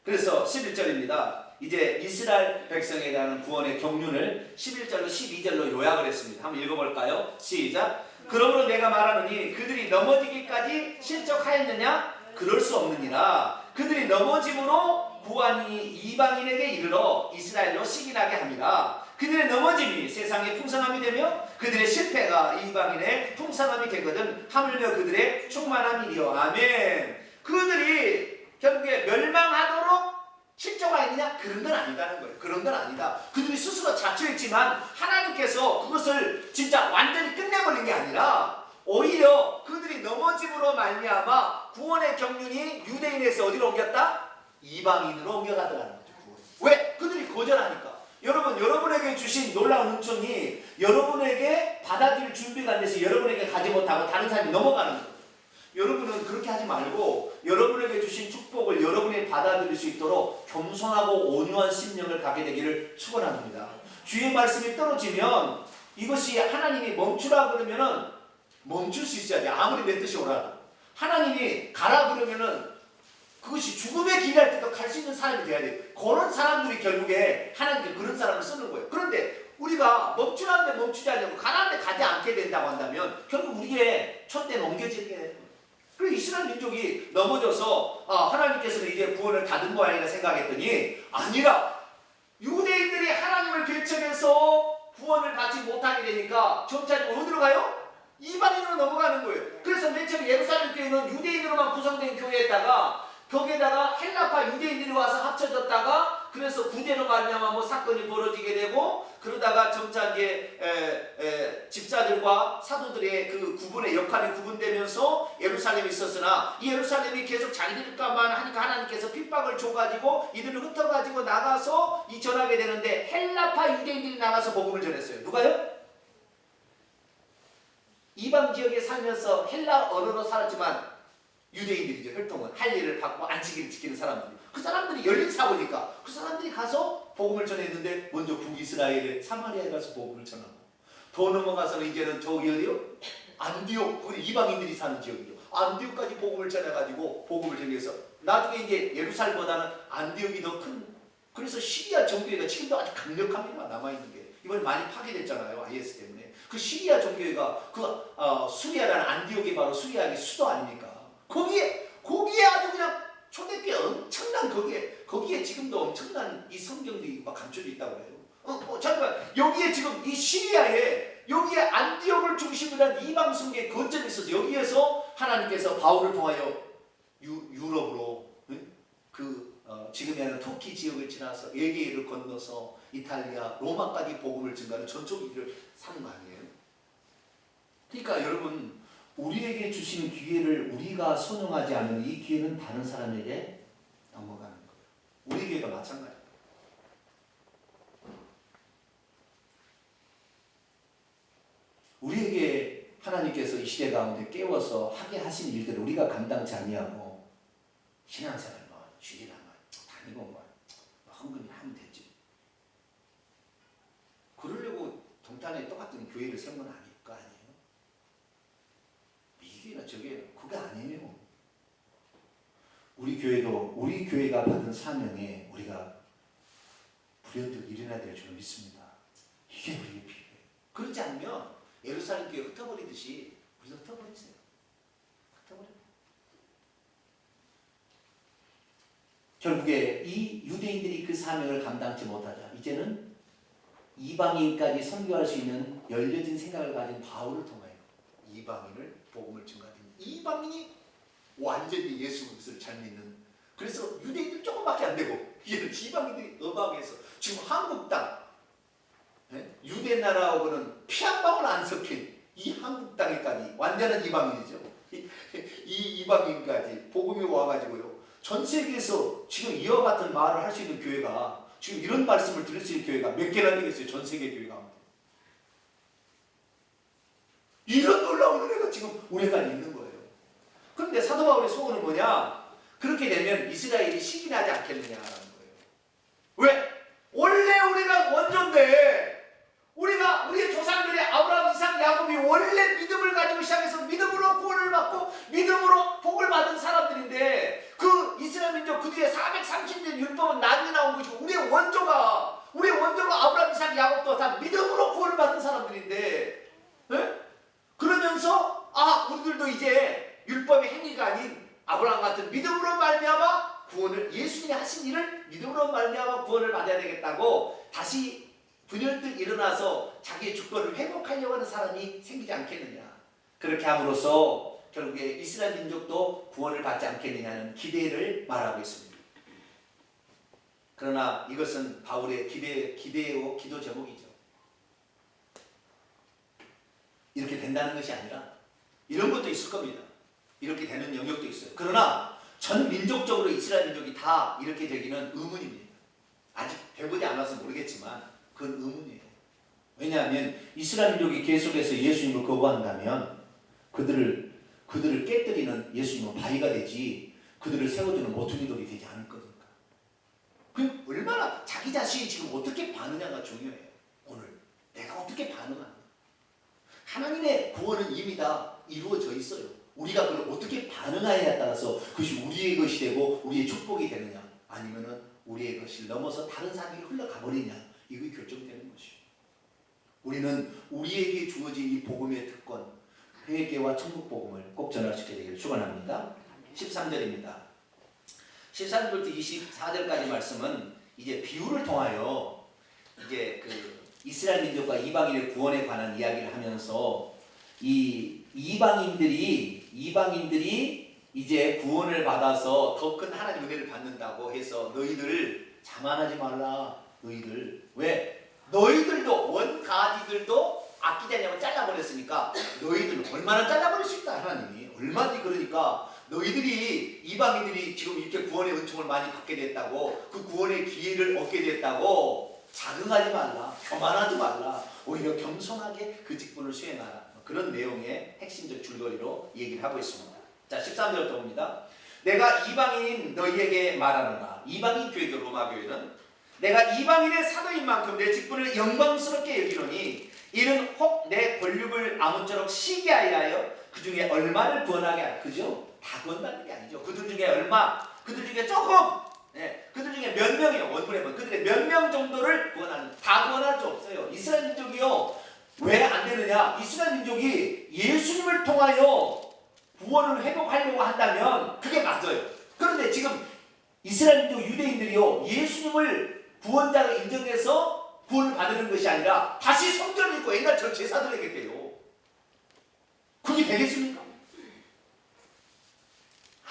그래서 11절입니다. 이제 이스라엘 백성에 대한 구원의 경륜을 11절로 12절로 요약을 했습니다. 한번 읽어볼까요? 시작. 그러므로 내가 말하노니 그들이 넘어지기까지 실족하였느냐? 그럴 수 없느니라. 그들이 넘어짐으로 구원이 이방인에게 이르러 이스라엘로 시기나게 합니다. 그들의 넘어짐이 세상의 풍성함이 되며 그들의 실패가 이방인의 풍성함이 되거든 하물며 그들의 충만함이리요. 아멘. 그들이 결국에 멸망하도록 실조가 있느냐? 그런 건 아니다는 거예요. 그런 건 아니다. 그들이 스스로 자초했지만 하나님께서 그것을 진짜 완전히 끝내버린 게 아니라 오히려 그들이 넘어짐으로 말미암아 구원의 경륜이 유대인에서 어디로 옮겼다? 이방인으로 옮겨가더라는 거죠. 왜? 그들이 거절하니까. 여러분, 여러분에게 주신 놀라운 은총이 여러분에게 받아들일 준비가 안 돼서 여러분에게 가지 못하고 다른 사람이 넘어가는 거예요. 여러분은 그렇게 하지 말고 여러분에게 주신 축복을 여러분이 받아들일 수 있도록 겸손하고 온유한 심령을 갖게 되기를 축원합니다. 주의 말씀이 떨어지면 이것이 하나님이 멈추라 그러면은 멈출 수 있어야 돼. 아무리 내 뜻이 오라도. 하나님이 가라 그러면은 그것이 죽음의 길이할 때도 갈 수 있는 사람이 돼야 돼. 그런 사람들이 결국에 하나님께 그런 사람을 쓰는 거예요. 그런데 우리가 멈추라는데 멈추지 않냐고 가라는데 가지 않게 된다고 한다면 결국 우리의 촛대는 옮겨지게 되는 거예요. 그리고 이스라엘 민족이 넘어져서 하나님께서는 이제 구원을 닫은 모양이라 생각했더니 아니라 유대인들이 하나님을 배척해서 구원을 받지 못하게 되니까 점차 어디로 가요? 이방인으로 넘어가는 거예요. 그래서 맨 처음 예루살렘 교회는 유대인으로만 구성된 교회에다가 거기에다가 헬라파 유대인들이 와서 합쳐졌다가 그래서 구제로 말미암아 사건이 벌어지게 되고 그러다가 점차 이제 집사들과 사도들의 그 구분의 역할이 구분되면서 예루살렘에 있었으나 이 예루살렘이 계속 자기들과만 하니까 하나님께서 핍박을 줘가지고 이들을 흩어가지고 나가서 이 전하게 되는데 헬라파 유대인들이 나가서 복음을 전했어요. 누가요? 이방 지역에 살면서 헬라 언어로 살았지만 유대인들이죠. 혈통은 할 일을 받고 안식일을 지키는 사람들. 그 사람들이 열린 사고니까 그 사람들이 가서 복음을 전했는데 먼저 북이스라엘의 사마리아에 가서 복음을 전하고 더 넘어가서는 이제는 저기 어디요? 안디옥, 거기 이방인들이 사는 지역이죠. 안디옥까지 복음을 전해가지고 복음을 전해서 나중에 이제 예루살렘보다는 안디옥이 더 큰. 그래서 시리아 정교회가 지금도 아주 강력합니다. 남아있는 게 이번에 많이 파괴됐잖아요. IS 때문에. 그 시리아 정교회가 수리아라는 안디옥이 바로 수리아의 수도 아닙니까? 거기에 아주 그냥 초대교회 엄청난 거기에 지금도 엄청난 이 성경들이 막 감춰져 있다고 해요. 잠깐 여기에 지금 이 시리아에 여기에 안디옥을 중심으로 한 이방 성교의 거점이 있어서 여기에서 하나님께서 바울을 통하여 유럽으로 지금의 아니라 터키 지역을 지나서 에게해를 건너서 이탈리아 로마까지 복음을 증가하는 전적 길을 사는 거 아니에요? 그러니까 여러분 우리에게 주신 기회를 우리가 선용하지 않으면 이 기회는 다른 사람에게 넘어가는 거예요. 우리 교회가 마찬가지예요. 우리에게 하나님께서 이 시대 가운데 깨워서 하게 하신 일들을 우리가 감당치 아니하고 신앙생활 주일이나 다니고 헌금이 하면 되지. 그러려고 동탄에 똑같은 교회를 세운 건 아닐 거 아니에요. 이 교회나 저 교회는 그게 아니에요. 우리 교회가 받은 사명에 우리가 불현듯 일어나야 될 줄 믿습니다. 이게 우리에게 필요해요. 그렇지 않으면 예루살렘 교회 흩어버리듯이 우리도 흩어버리세요. 결국에 이 유대인들이 그 사명을 감당치 못하자 이제는 이방인까지 선교할 수 있는 열려진 생각을 가진 바울을 통하여 이방인을 복음을 증가하는 이방인이 완전히 예수 그리스도를 잘 믿는, 그래서 유대인들 조금밖에 안 되고 이제는 이방인들이 어마어마해서 지금 한국 땅 유대 나라하고는 피 한 방울 안 섞인 이 한국 땅에까지 완전한 이방인이죠. 이 이방인까지 복음이 와가지고요. 전 세계에서 지금 이와 같은 말을 할 수 있는 교회가, 지금 이런 말씀을 들을 수 있는 교회가 몇 개나 되겠어요? 전 세계 교회 가운데. 이런 놀라운 은혜가 지금 우리에게 있는 거예요. 그런데 사도 바울의 소원은 뭐냐? 그렇게 되면 이스라엘이 시기나지 않겠느냐라는 거예요. 왜? 원래 우리가 원조인데, 우리의 조상들의 아브라함, 이삭, 야곱이 원래 믿음을 가지고 시작해서 믿음으로 구원을 받고 믿음으로 복을 받은 사람들인데, 그 이스라엘 민족 그 뒤에 430년 율법은 나중에 나온 것이고 우리의 원조가 아브라함, 이삭, 야곱도 다 믿음으로 구원을 받은 사람들인데, 그러면서 우리들도 이제 율법의 행위가 아닌 아브라함 같은 믿음으로 말미암아 구원을, 예수님이 하신 일을 믿음으로 말미암아 구원을 받아야 되겠다고 다시 분열듯 일어나서 자기의 주권을 회복하려고 하는 사람이 생기지 않겠느냐. 그렇게 함으로써 결국에 이스라엘 민족도 구원을 받지 않겠느냐는 기대를 말하고 있습니다. 그러나 이것은 바울의 기대요 기도 제목이죠. 이렇게 된다는 것이 아니라 이런 것도 있을 겁니다. 이렇게 되는 영역도 있어요. 그러나 전 민족적으로 이스라엘 민족이 다 이렇게 되기는 의문입니다. 아직 되보지 않아서 모르겠지만 그건 의문이에요. 왜냐하면 이스라엘 민족이 계속해서 예수님을 거부한다면 그들을 깨뜨리는 예수님은 바위가 되지 그들을 세워주는 모퉁이돌이 되지 않을 거니까. 그 얼마나 자기 자신이 지금 어떻게 반응하냐가 중요해요. 오늘 내가 어떻게 반응하는가. 하나님의 구원은 이미 다 이루어져 있어요. 우리가 그걸 어떻게 반응하냐에 따라서 그것이 우리의 것이 되고 우리의 축복이 되느냐, 아니면은 우리의 것을 넘어서 다른 사람에게 흘러가 버리냐, 이게 결정되는 것이요. 우리는 우리에게 주어진 이 복음의 특권, 회개와 천국 복음을 꼭 전달시켜야 되기를 축원합니다. 13절입니다. 13절부터 24절까지 말씀은 이제 비유를 통하여 이제 그 이스라엘 민족과 이방인의 구원에 관한 이야기를 하면서 이 이방인들이 이제 구원을 받아서 더 큰 하나님의 은혜를 받는다고 해서 너희들 자만하지 말라. 너희들 왜? 너희들도 원가지들도 아끼지 않냐고 잘라버렸으니까 너희들 얼마나 잘라버릴 수 있다. 하나님이 얼마든지. 그러니까 너희들이 이방인들이 지금 이렇게 구원의 은총을 많이 받게 됐다고, 그 구원의 기회를 얻게 됐다고 자긍하지 말라. 교만하지 말라. 오히려 겸손하게 그 직분을 수행하라. 그런 내용의 핵심적 줄거리로 얘기를 하고 있습니다. 자, 13절부터 봅니다. 내가 이방인인 너희에게 말하노라. 이방인 교회죠. 로마 교회는. 내가 이방인의 사도인 만큼 내 직분을 영광스럽게 여기노니 이는 혹 내 권력을 아무쪼록 시기하여 하여 그 중에 얼마를 구원하게 하라. 그죠? 다 구원받는 게 아니죠. 그들 중에 얼마, 그들 중에 조금, 그들 중에 몇 명이요. 원문에 보면 그들의 몇 명 정도를 구원하는, 다 구원할 수 없어요. 이스라엘 민족이요. 왜 안 되느냐? 이스라엘 민족이 예수님을 통하여 구원을 회복하려고 한다면 그게 맞아요. 그런데 지금 이스라엘 민족 유대인들이요, 예수님을 구원자로 인정해서 구원을 받는 것이 아니라 다시 성전을 짓고 옛날처럼 제사 드리겠대요. 그게 되겠습니까?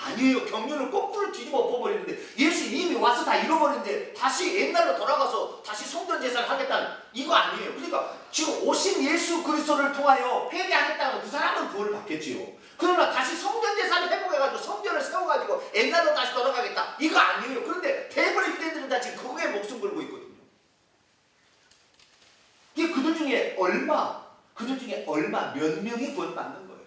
아니에요. 경륜을 거꾸로 뒤집어 엎어버리는데, 예수님이 이미 와서 다 잃어버리는데 다시 옛날로 돌아가서 다시 성전 제사를 하겠다는, 이거 아니에요. 그러니까 지금 오신 예수 그리스도를 통하여 회개하겠다고 그 사람은 구원을 받겠지요. 그러나 다시 성전 제사를 회복해가지고 성전을 세워가지고 옛날로 다시 돌아가겠다, 이거 아니에요. 그런데 대부분의 유대인들은 다 지금 그거에 목숨 걸고 있거든요. 이게 그들 중에 얼마 몇 명이 구원받는 거예요.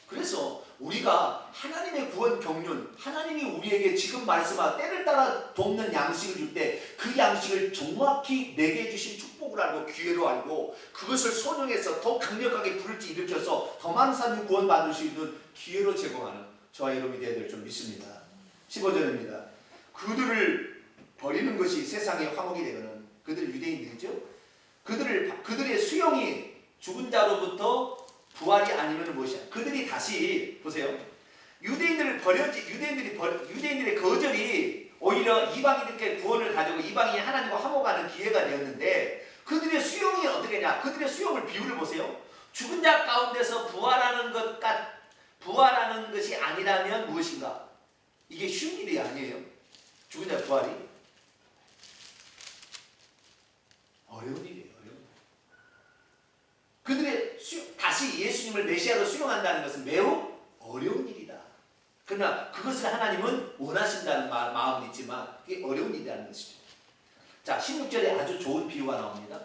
그래서 우리가 하나님의 구원 경륜, 하나님이 우리에게 지금 말씀한 때를 따라 돕는 양식을 줄 때 그 양식을 정확히 내게 주신 축복을 알고 기회로 알고 그것을 선용해서 더 강력하게 불을 일으켜서 더 많은 사람이 구원받을 수 있는 기회로 제공하는 저와 여러분이 되어야 될 줄 믿습니다. 15절입니다. 그들을 버리는 것이 세상의 화목이 되거든. 그들 유대인들이죠. 그들의 수용이 죽은 자로부터 부활이 아니면 무엇이야? 그들이 다시 보세요. 유대인들의 거절이 오히려 이방인들께 구원을 가지고 이방인이 하나님과 화목하는 기회가 되었는데, 그들의 수용이 어떻게 되냐? 그들의 수용을 비율을 보세요. 죽은 자 가운데서 부활하는 것이 아니라면 무엇인가? 이게 쉬운 일이 아니에요. 죽은 자 부활이 어려운 일이에요. 그들의 다시 예수님을 메시아로 수용한다는 것은 매우 어려운 일이다. 그러나 그것을 하나님은 원하신다는 마음은 있지만 그게 어려운 일이라는 것이죠. 자, 16절에 아주 좋은 비유가 나옵니다.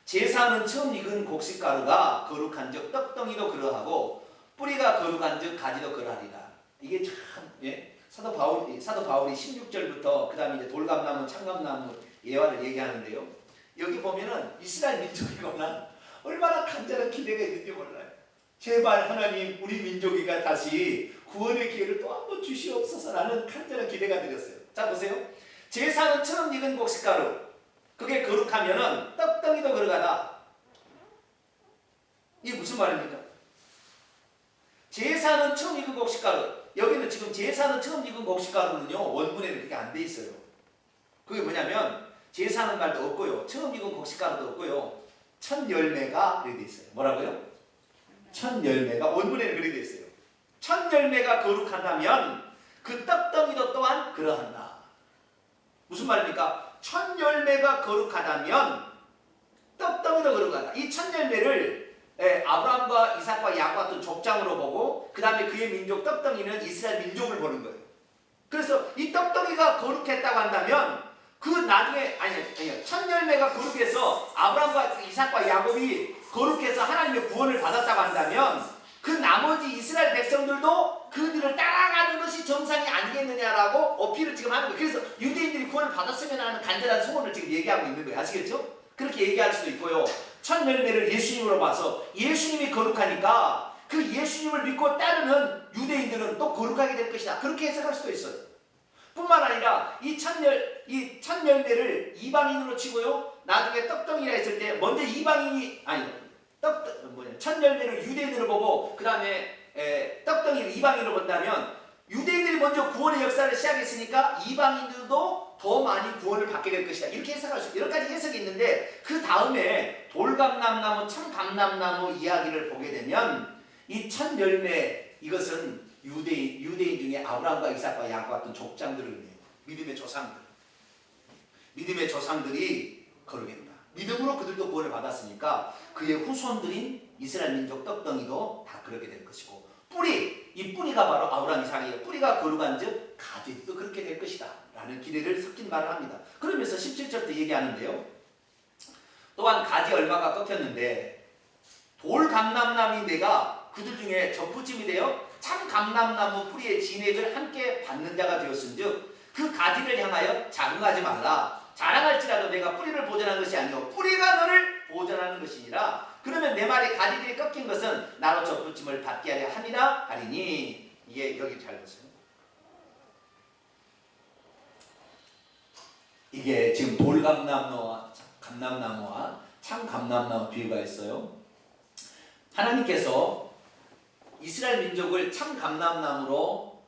제사는 처음 익은 곡식가루가 거룩한 즉 떡덩이도 그러하고 뿌리가 거룩한 즉 가지도 그러하리라. 이게 참, 예? 사도 바울이 16절부터 그 다음에 이제 돌감나무, 참감나무 예화를 얘기하는데요. 여기 보면은 이스라엘 민족이거나 얼마나 간절한 기대가 있는지 몰라요. 제발 하나님, 우리 민족이가 다시 구원의 기회를 또 한 번 주시옵소서라는 간절한 기대가 들었어요. 자, 보세요. 제사는 처음 익은 곡식가루, 그게 거룩하면은 떡덩이도 거룩하다. 이게 무슨 말입니까? 제사는 처음 익은 곡식가루, 여기는 지금 제사는 처음 익은 곡식가루는요, 원문에는 그렇게 안 돼 있어요. 그게 뭐냐면 제사는 말도 없고요, 처음 익은 곡식가루도 없고요, 첫 열매가 그렇게 돼 있어요. 뭐라고요? 첫 열매가, 원문에는 그렇게 돼 있어요. 첫 열매가 거룩하다면 그 떡덩이도 또한 그러한다. 무슨 말입니까? 첫 열매가 거룩하다면 떡덩이도 거룩하다. 이 첫 열매를 아브라함과 이삭과 야곱 같은 족장으로 보고 그 다음에 그의 민족 떡덩이는 이스라엘 민족을 보는 거예요. 그래서 이 떡덩이가 거룩했다고 한다면 그 나중에 첫 열매가 거룩해서 아브라함과 이삭과 야곱이 거룩해서 하나님의 구원을 받았다고 한다면 그 나머지 이스라엘 백성들도 그들을 따라가는 것이 정상이 아니겠느냐라고 어필을 지금 하는 거예요. 그래서 유대인들이 구원을 받았으면 하는 간절한 소원을 지금 얘기하고 있는 거예요. 아시겠죠? 그렇게 얘기할 수도 있고요. 첫 열매를 예수님으로 봐서 예수님이 거룩하니까 그 예수님을 믿고 따르는 유대인들은 또 거룩하게 될 것이다. 그렇게 해석할 수도 있어요. 뿐만 아니라 이 첫 열매를 이방인으로 치고요, 나중에 떡덩이라 했을 때 먼저 첫 열매를 유대인으로 보고 그 다음에 떡덩이를 이방인으로 본다면 유대인들이 먼저 구원의 역사를 시작했으니까 이방인들도 더 많이 구원을 받게 될 것이다. 이렇게 해석할 수 있어요. 여러 가지 해석이 있는데 그 다음에 돌감람나무, 참감람나무 이야기를 보게 되면 이 첫 열매, 이것은 유대인 중에 아브라함과 이삭과 야곱 같은 족장들을 의미해요. 믿음의 조상들이 거룩했다. 믿음으로 그들도 구원을 받았으니까 그의 후손들인 이스라엘 민족 떡덩이도 다 그렇게 될 것이고, 이 뿌리가 바로 아브라함, 이삭이에요. 뿌리가 거룩한즉 가지도 그렇게 될 것이다 라는 기대를 섞인 말을 합니다. 그러면서 17절 때 얘기하는데요, 또한 가지 얼마가 꺾였는데 돌감람나무 내가 그들 중에 접붙임이 되어 참 감람나무 뿌리의 진액을 함께 받는 자가 되었은즉 그 가지를 향하여 자긍하지 말라. 자랑할지라도 내가 뿌리를 보존하는 것이 아니오 뿌리가 너를 보존하는 것이니라. 그러면 내 말이 가지들이 꺾인 것은 나로 접붙임을 받게 하려 함이라 하리니. 이게 여기 잘 보세요. 이게 지금 돌감람나무와 참감람나무 비유가 있어요. 하나님께서 이스라엘 민족을 참 감람나무로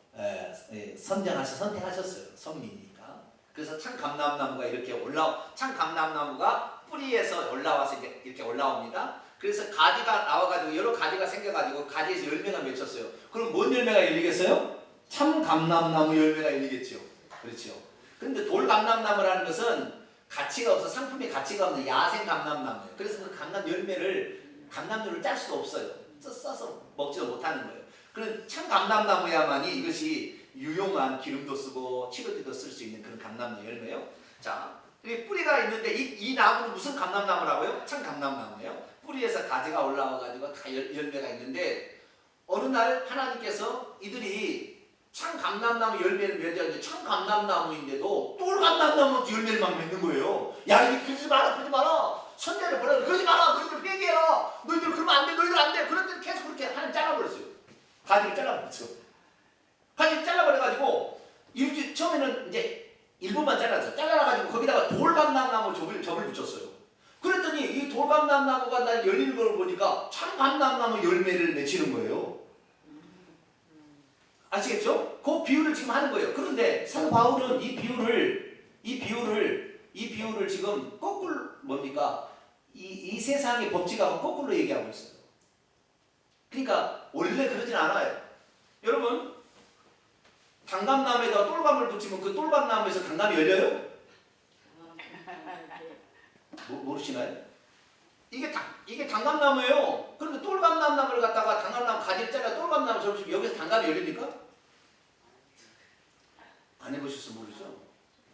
선택하셨어요. 선민이니까. 그래서 참 감람나무가 이렇게 참 감람나무가 뿌리에서 올라와서 이렇게 올라옵니다. 그래서 가지가 나와가지고 여러 가지가 생겨가지고 가지에서 열매가 맺혔어요. 그럼 뭔 열매가 열리겠어요? 참 감람나무 열매가 열리겠죠. 그렇죠. 그런데 돌감람나무라는 것은 가치가 없어, 상품의 가치가 없는 야생 감람나무예요. 그래서 그 감람류를 짤 수가 없어요. 써서 먹지도 못하는 거예요. 그런 참 감람나무야만이 이것이 유용한 기름도 쓰고 치료제도 쓸 수 있는 그런 감람나무 열매요. 자, 이 뿌리가 있는데 이 나무는 무슨 감람나무라고요? 참 감람나무예요. 뿌리에서 가지가 올라와가지고 다 열매가 있는데 어느 날 하나님께서 이들이 참 감람나무 열매를 맺었는데 참 감람나무인데도 똘감람나무 열매를 막 맺는 거예요. 야, 이거 그러지 마라. 선자를 보라. 그러지 마라. 너희들 회개해라. 너희들 그러면 안 돼. 너희들 안 돼. 그런데 계속 그렇게 하나님 잘라버렸어요. 가지를 잘라버렸어. 가지를 잘라버려가지고 처음에는 이제 일부만 잘랐죠. 잘라가지고 거기다가 돌감람나무 접을 붙였어요. 그랬더니 이 돌감람나무가 날 열리는 걸 보니까 참 감람나무 열매를 맺히는 거예요. 아시겠죠? 그 비유를 지금 하는 거예요. 그런데 사도 바울은 이 비유를 지금 거꾸로 뭡니까? 이 세상의 법칙하고 거꾸로 얘기하고 있어요. 그러니까 원래 그러진 않아요. 여러분, 단감나무에다 똘감을 붙이면 그 똘감나무에서 단감이 열려요? 모르시나요? 이게 단감나무예요. 그런데 똘감나무를 갖다가 단감나무 가지를 잘라 똘감나무 접으시면 여기서 단감이 열립니까? 안 해보셔서 모르죠?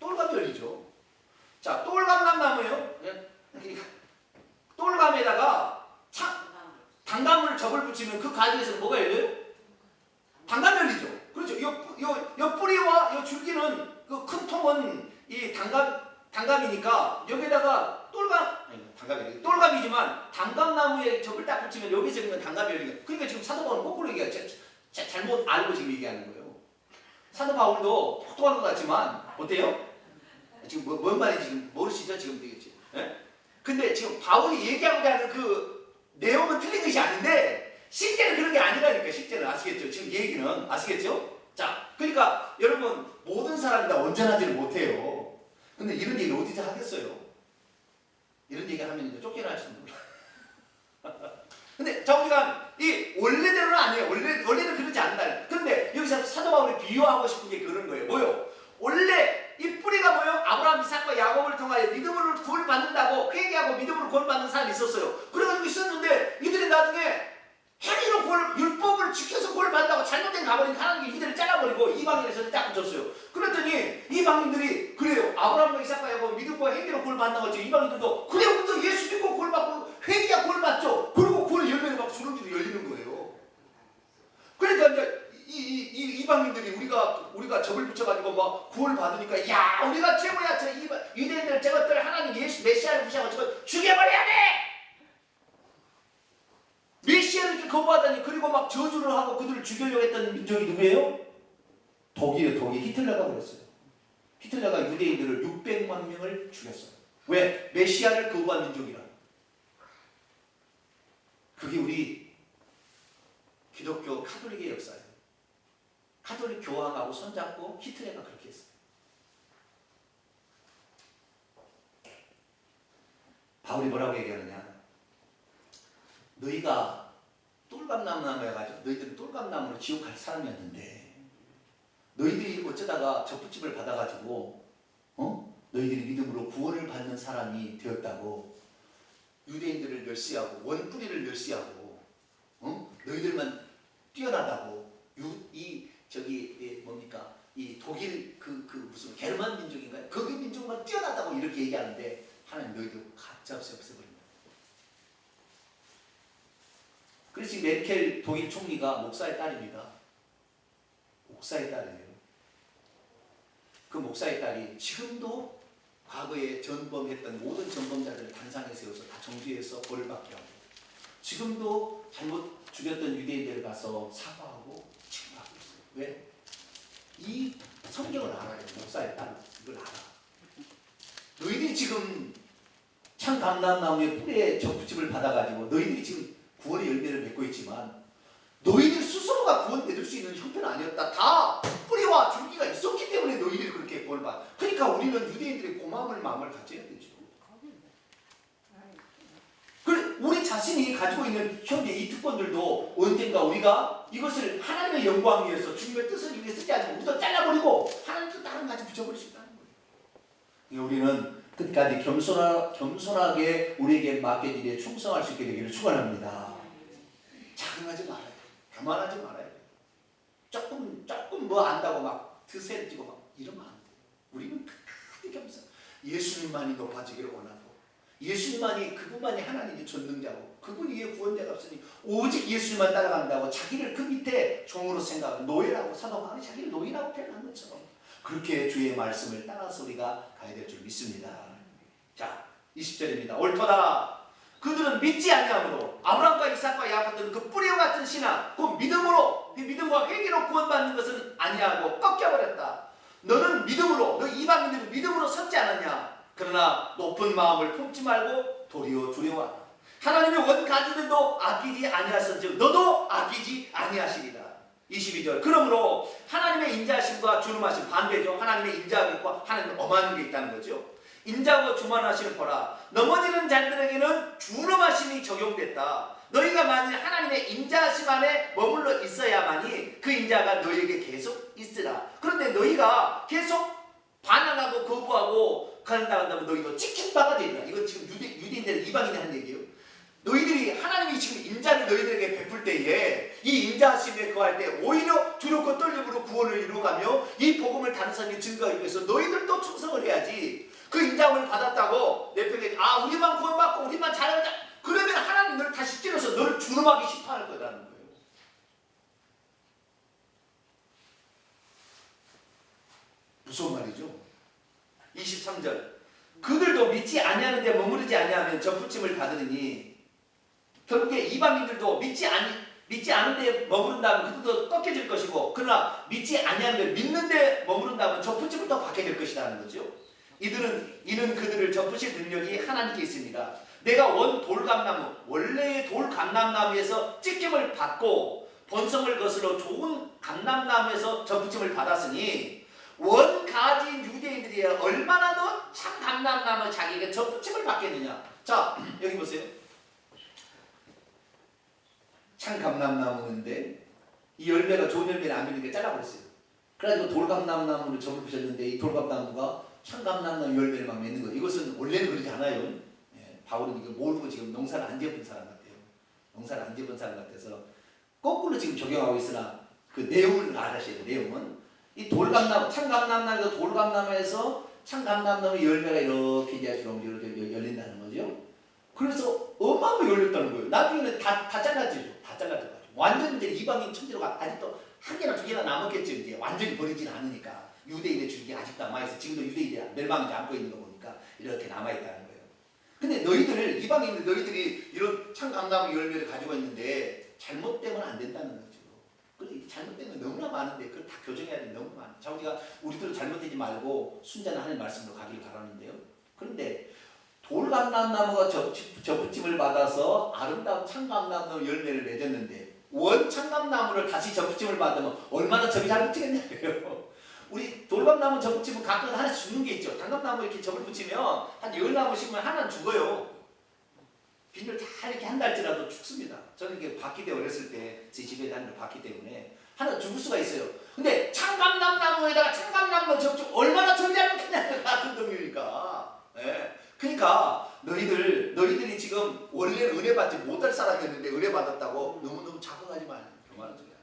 똘감이 열리죠. 자, 똘감나무예요. 똘감에다가 단감을 접을 붙이면 그 가지에서 뭐가 열려요? 단감이 열리죠. 그렇죠. 요 뿌리와 요 줄기는 그 큰 통은 이 단감이니까 여기다가 똘감이지만 단감나무에 접을 딱 붙이면 여기서 있는 단감이 열리게. 그러니까 지금 사도 바울은 거꾸로 얘기해요. 잘못 알고 지금 얘기하는 거예요. 사도 바울도 똑똑한 것 같지만 어때요? 지금 뭔 말인지 지금 모르시죠? 지금 되겠지. 예? 근데 지금 바울이 얘기하고자 하는 그 내용은 틀린 것이 아닌데 실제는 그런 게 아니라니까. 실제는 아시겠죠? 지금 얘기는 아시겠죠? 자, 그러니까 여러분 모든 사람이 다 온전하지를 못해요. 근데 이런 얘기를 어디서 하겠어요? 이런 얘기 하면 이제 쫓겨나시는 거예요. 근데 우리가 이 원래대로는 아니에요. 원래는 그렇지 않는다. 근데 여기서 사도 바울이 비유하고 싶은 게 그런 거예요. 뭐요? 원래 이 뿌리가 뭐요? 아브라함, 이삭과 야곱을 통하여 믿음으로 구원을 받는다고 회개하고 믿음으로 구원받는 사람이 있었어요. 그래가지고 있었는데 이들이 나중에 행위로 율법을 지켜서 구원을 받는다고 잘못된 가버린 하나님이 이들을 잘라버리고 이방인에서 딱 붙였어요. 그랬더니 이방인들이 그래요. 아브라함과 이삭과 야곱 믿음과 행위로 구원을 받는다고 했죠. 이방인들도 그래 우리도 예수 믿고 구원을 받고 회개야 구원을 받죠. 그리고 구원의 열매를 막 주렁주렁 열리는 거예요. 그러니까 이제 이방인들이 우리가 접을 붙여가지고 막 구원을 받으니까 야 우리가 최고야. 저 유대인들 저것들 하나님 예수 메시아를 무시하고 저거 죽여버려야 돼. 메시아를 이렇게 거부하다니. 그리고 막 저주를 하고 그들을 죽이려고 했던 민족이 누구예요? 독일 히틀러가 그랬어요. 히틀러가 유대인들을 600만 명을 죽였어요. 왜? 메시아를 거부한 민족이라. 그게 우리 기독교 카톨릭의 역사예요. 카톨릭 교황하고 손잡고 히틀러가 그렇게 했어요. 바울이 뭐라고 얘기하느냐? 너희가 똘감나무 해가지고 너희들은 똘감나무로 지옥 갈 사람이었는데 너희들이 어쩌다가 접붙임을 받아가지고 너희들이 믿음으로 구원을 받는 사람이 되었다고 유대인들을 멸시하고 원뿌리를 멸시하고 너희들만 뛰어나다고 뭡니까 이 독일 무슨 게르만 민족인가요? 거기 민족만 뛰어나다고 이렇게 얘기하는데 하나님 너희들 가짜없이 없애버립니다. 그래서 메르켈 독일 총리가 목사의 딸입니다. 목사의 딸이에요. 그 목사의 딸이 지금도 과거에 전범했던 모든 전범자들을 단상에 세워서 다 정죄해서 벌을 받게 하고 지금도 잘못 죽였던 유대인들을 가서 사과하고 징계하고 있어요. 왜? 이 성경을 알아요. 목사의 딸 이걸 알아. 너희들이 지금 참 감람나무의 뿌리에 접붙임을 받아가지고 너희들이 지금 구원의 열매를 맺고 있지만 너희들 스스로가 구원받을 수 있는 형편은 아니었다. 다 뿌리와 줄기가 있었기 때문에 너희들이 그렇게 구원을 받아. 그러니까 우리는 유대인들의 고마움을 마음을 가져야 되죠. 그래, 우리 자신이 가지고 있는 현재 이 특권들도 언젠가 우리가 이것을 하나님의 영광 위해서 주님의 뜻을 위해 쓰지 않고 우리도 잘라버리고 하나님 뜻 다른 가지 붙여버릴 수 있다는 거예요. 우리는 끝까지 겸손하게 우리에게 맡긴 일에 충성할 수 있게 되기를 축원합니다. 자긍하지 말아요. 교만하지 말아요. 조금 뭐 안다고 막 드세지고 막 이러면 안 돼요. 우리는 끝까지 겸손. 예수님만이 높아지기를 원하고 예수님만이 그분만이 하나님의 전능자고 그분 위에 구원자가 없으니 오직 예수님만 따라간다고 자기를 그 밑에 종으로 생각하고 노예라고 사도 바울이 자기를 노예라고 표현한 것처럼 그렇게 주의 말씀을 따라서 우리가 가야 될 줄 믿습니다. 자, 20절입니다. 옳도다. 그들은 믿지 아니함으로 아브라함과 이삭과 야곱들은 그 뿌리와 같은 신앙 그 믿음으로 그 믿음과 회개로 구원받는 것은 아니하고 꺾여버렸다. 너는 믿음으로 너 이방인들은 믿음으로 섰지 않았냐. 그러나 높은 마음을 품지 말고 도리어 두려워하라. 하나님의 원가지들도 아끼지 아니하신즉 너도 아끼지 아니하시리라. 22절. 그러므로 하나님의 인자하심과 주름하심 반대죠. 하나님의 인자하심과 하나님의 엄하는 게 있다는 거죠. 인자하고 주만하심을 보라. 넘어지는 자들에게는 주름하심이 적용됐다. 너희가 만일 하나님의 인자하심 안에 머물러 있어야만이 그 인자가 너희에게 계속 있으라. 그런데 너희가 계속 반항하고 거부하고 간다면 너희도 찍힌 바가 된다. 이건 지금 유대인들 이방인이 하는 얘기예요. 너희들이 하나님이 지금 인자를 너희들에게 베풀 때에 이 인자하심에 거할 때 오히려 두렵고 떨림으로 구원을 이루어가며 이 복음을 다른 사람에게 증거하기 위해서 너희들도 충성을 해야지. 그 인자함을 받았다고 내 편에 우리만 구원받고 우리만 잘하자 그러면 하나님 너를 다시 찔러서 너를 주름하기 심판할 거라는 거예요. 무서운 말이죠. 23절. 그들도 믿지 아니하는데 머무르지 아니하면 접붙임을 받으니 결국에 이방인들도 믿지 않은데 머무른다면 그들도 꺾여질 것이고 그러나 믿지 아니하는데 믿는데 머무른다면 접붙임을 또 받게 될 것이라는 거죠. 이는 그들을 접으실 능력이 하나님께 있습니다. 내가 원 돌감나무 원래의 돌감람나무에서 찢김을 받고 본성을 거슬러 좋은 감람나무에서 접붙임을 받았으니 원가지인 유대인들이 얼마나 더 참 감람나무 자기에게 접붙임을 받겠느냐. 자, 여기 보세요. 참 감람나무인데 이 열매가 좋은 열매를 안 맺는 게 잘라버렸어요. 그래가지고 돌감람나무를 접붙였는데 이 돌감나무가 참 감람나무 열매를 막 맺는 거예요. 이것은 원래는 그러지 않아요. 바울은 이걸 모르고 지금 농사를 안 지어본 사람 같아요. 농사를 안 지어본 사람 같아서 거꾸로 지금 적용하고 있으나 그 내용을 알아셔야 돼요. 내용은 이 돌감나무, 참감람나무에서 돌감나무에서 참감람나무 열매가 이렇게 이제 열린다는 거죠. 그래서 어마어마하게 열렸다는 거예요. 나중에는 다 잘라지죠. 다 잘라져가지고 완전 이제 이방인 천지로 아직도 한 개나 두 개나 남았겠죠. 이제 완전히 버리지는 않으니까 유대인의 줄기가 아직도 남아있어. 지금도 유대인이 멸망하지 않고 있는 거 보니까 이렇게 남아있다는 거예요. 근데 너희들 이방인들 너희들이 이런 참감나무 열매를 가지고 있는데 잘못되면 안 된다는 거죠. 잘못된 건 너무나 많은데 그걸 다 교정해야 돼. 너무 많아. 자, 우리들은 잘못되지 말고 순전한 하나님의 말씀으로 가기를 바라는데요. 그런데 돌감람나무가 접붙임을 받아서 아름다운 참감나무 열매를 맺었는데 원 참감나무를 다시 접붙임을 받으면 얼마나 접이 잘 붙이겠냐고요. 우리 돌감나무 접붙이면 가끔 하나씩 죽는 게 있죠. 단감나무 이렇게 접을 붙이면 한 10나무 심으면 하나는 죽어요. 비닐 다 이렇게 한 달쯤이라도 죽습니다. 저는 이게 바퀴 때 어렸을 때 제 집에 다니는 바퀴 때문에 하나 죽을 수가 있어요. 근데 참감나무에다가 참감나무 접촉 얼마나 접이 잘 붙겠냐 같은 동료니까. 네. 그러니까 너희들이 지금 원래는 은혜 받지 못할 사람이었는데 은혜 받았다고 너무너무 자극하지 말아요. 교만한 소리야.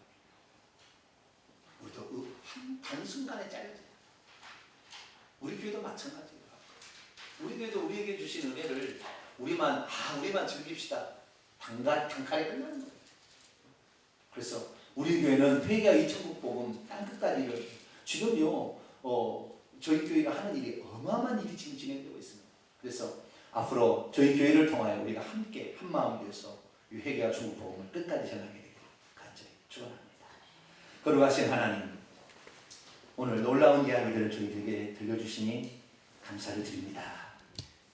우리도 한순간에 잘려져요. 우리 교회도 마찬가지예요. 우리 교회도 우리에게 주신 은혜를 우리만 즐깁시다. 단칼에 끝나는 거예요. 그래서 우리 교회는 회개와 이 천국 복음 땅끝까지 지금요 저희 교회가 하는 일이 어마어마한 일이 지금 진행되고 있습니다. 그래서 앞으로 저희 교회를 통하여 우리가 함께 한 마음이 되어서 이 회개와 천국 복음을 끝까지 전하게 되기를 간절히 축원합니다. 거룩하신 하나님, 오늘 놀라운 이야기들을 저희들에게 들려주시니 감사를 드립니다.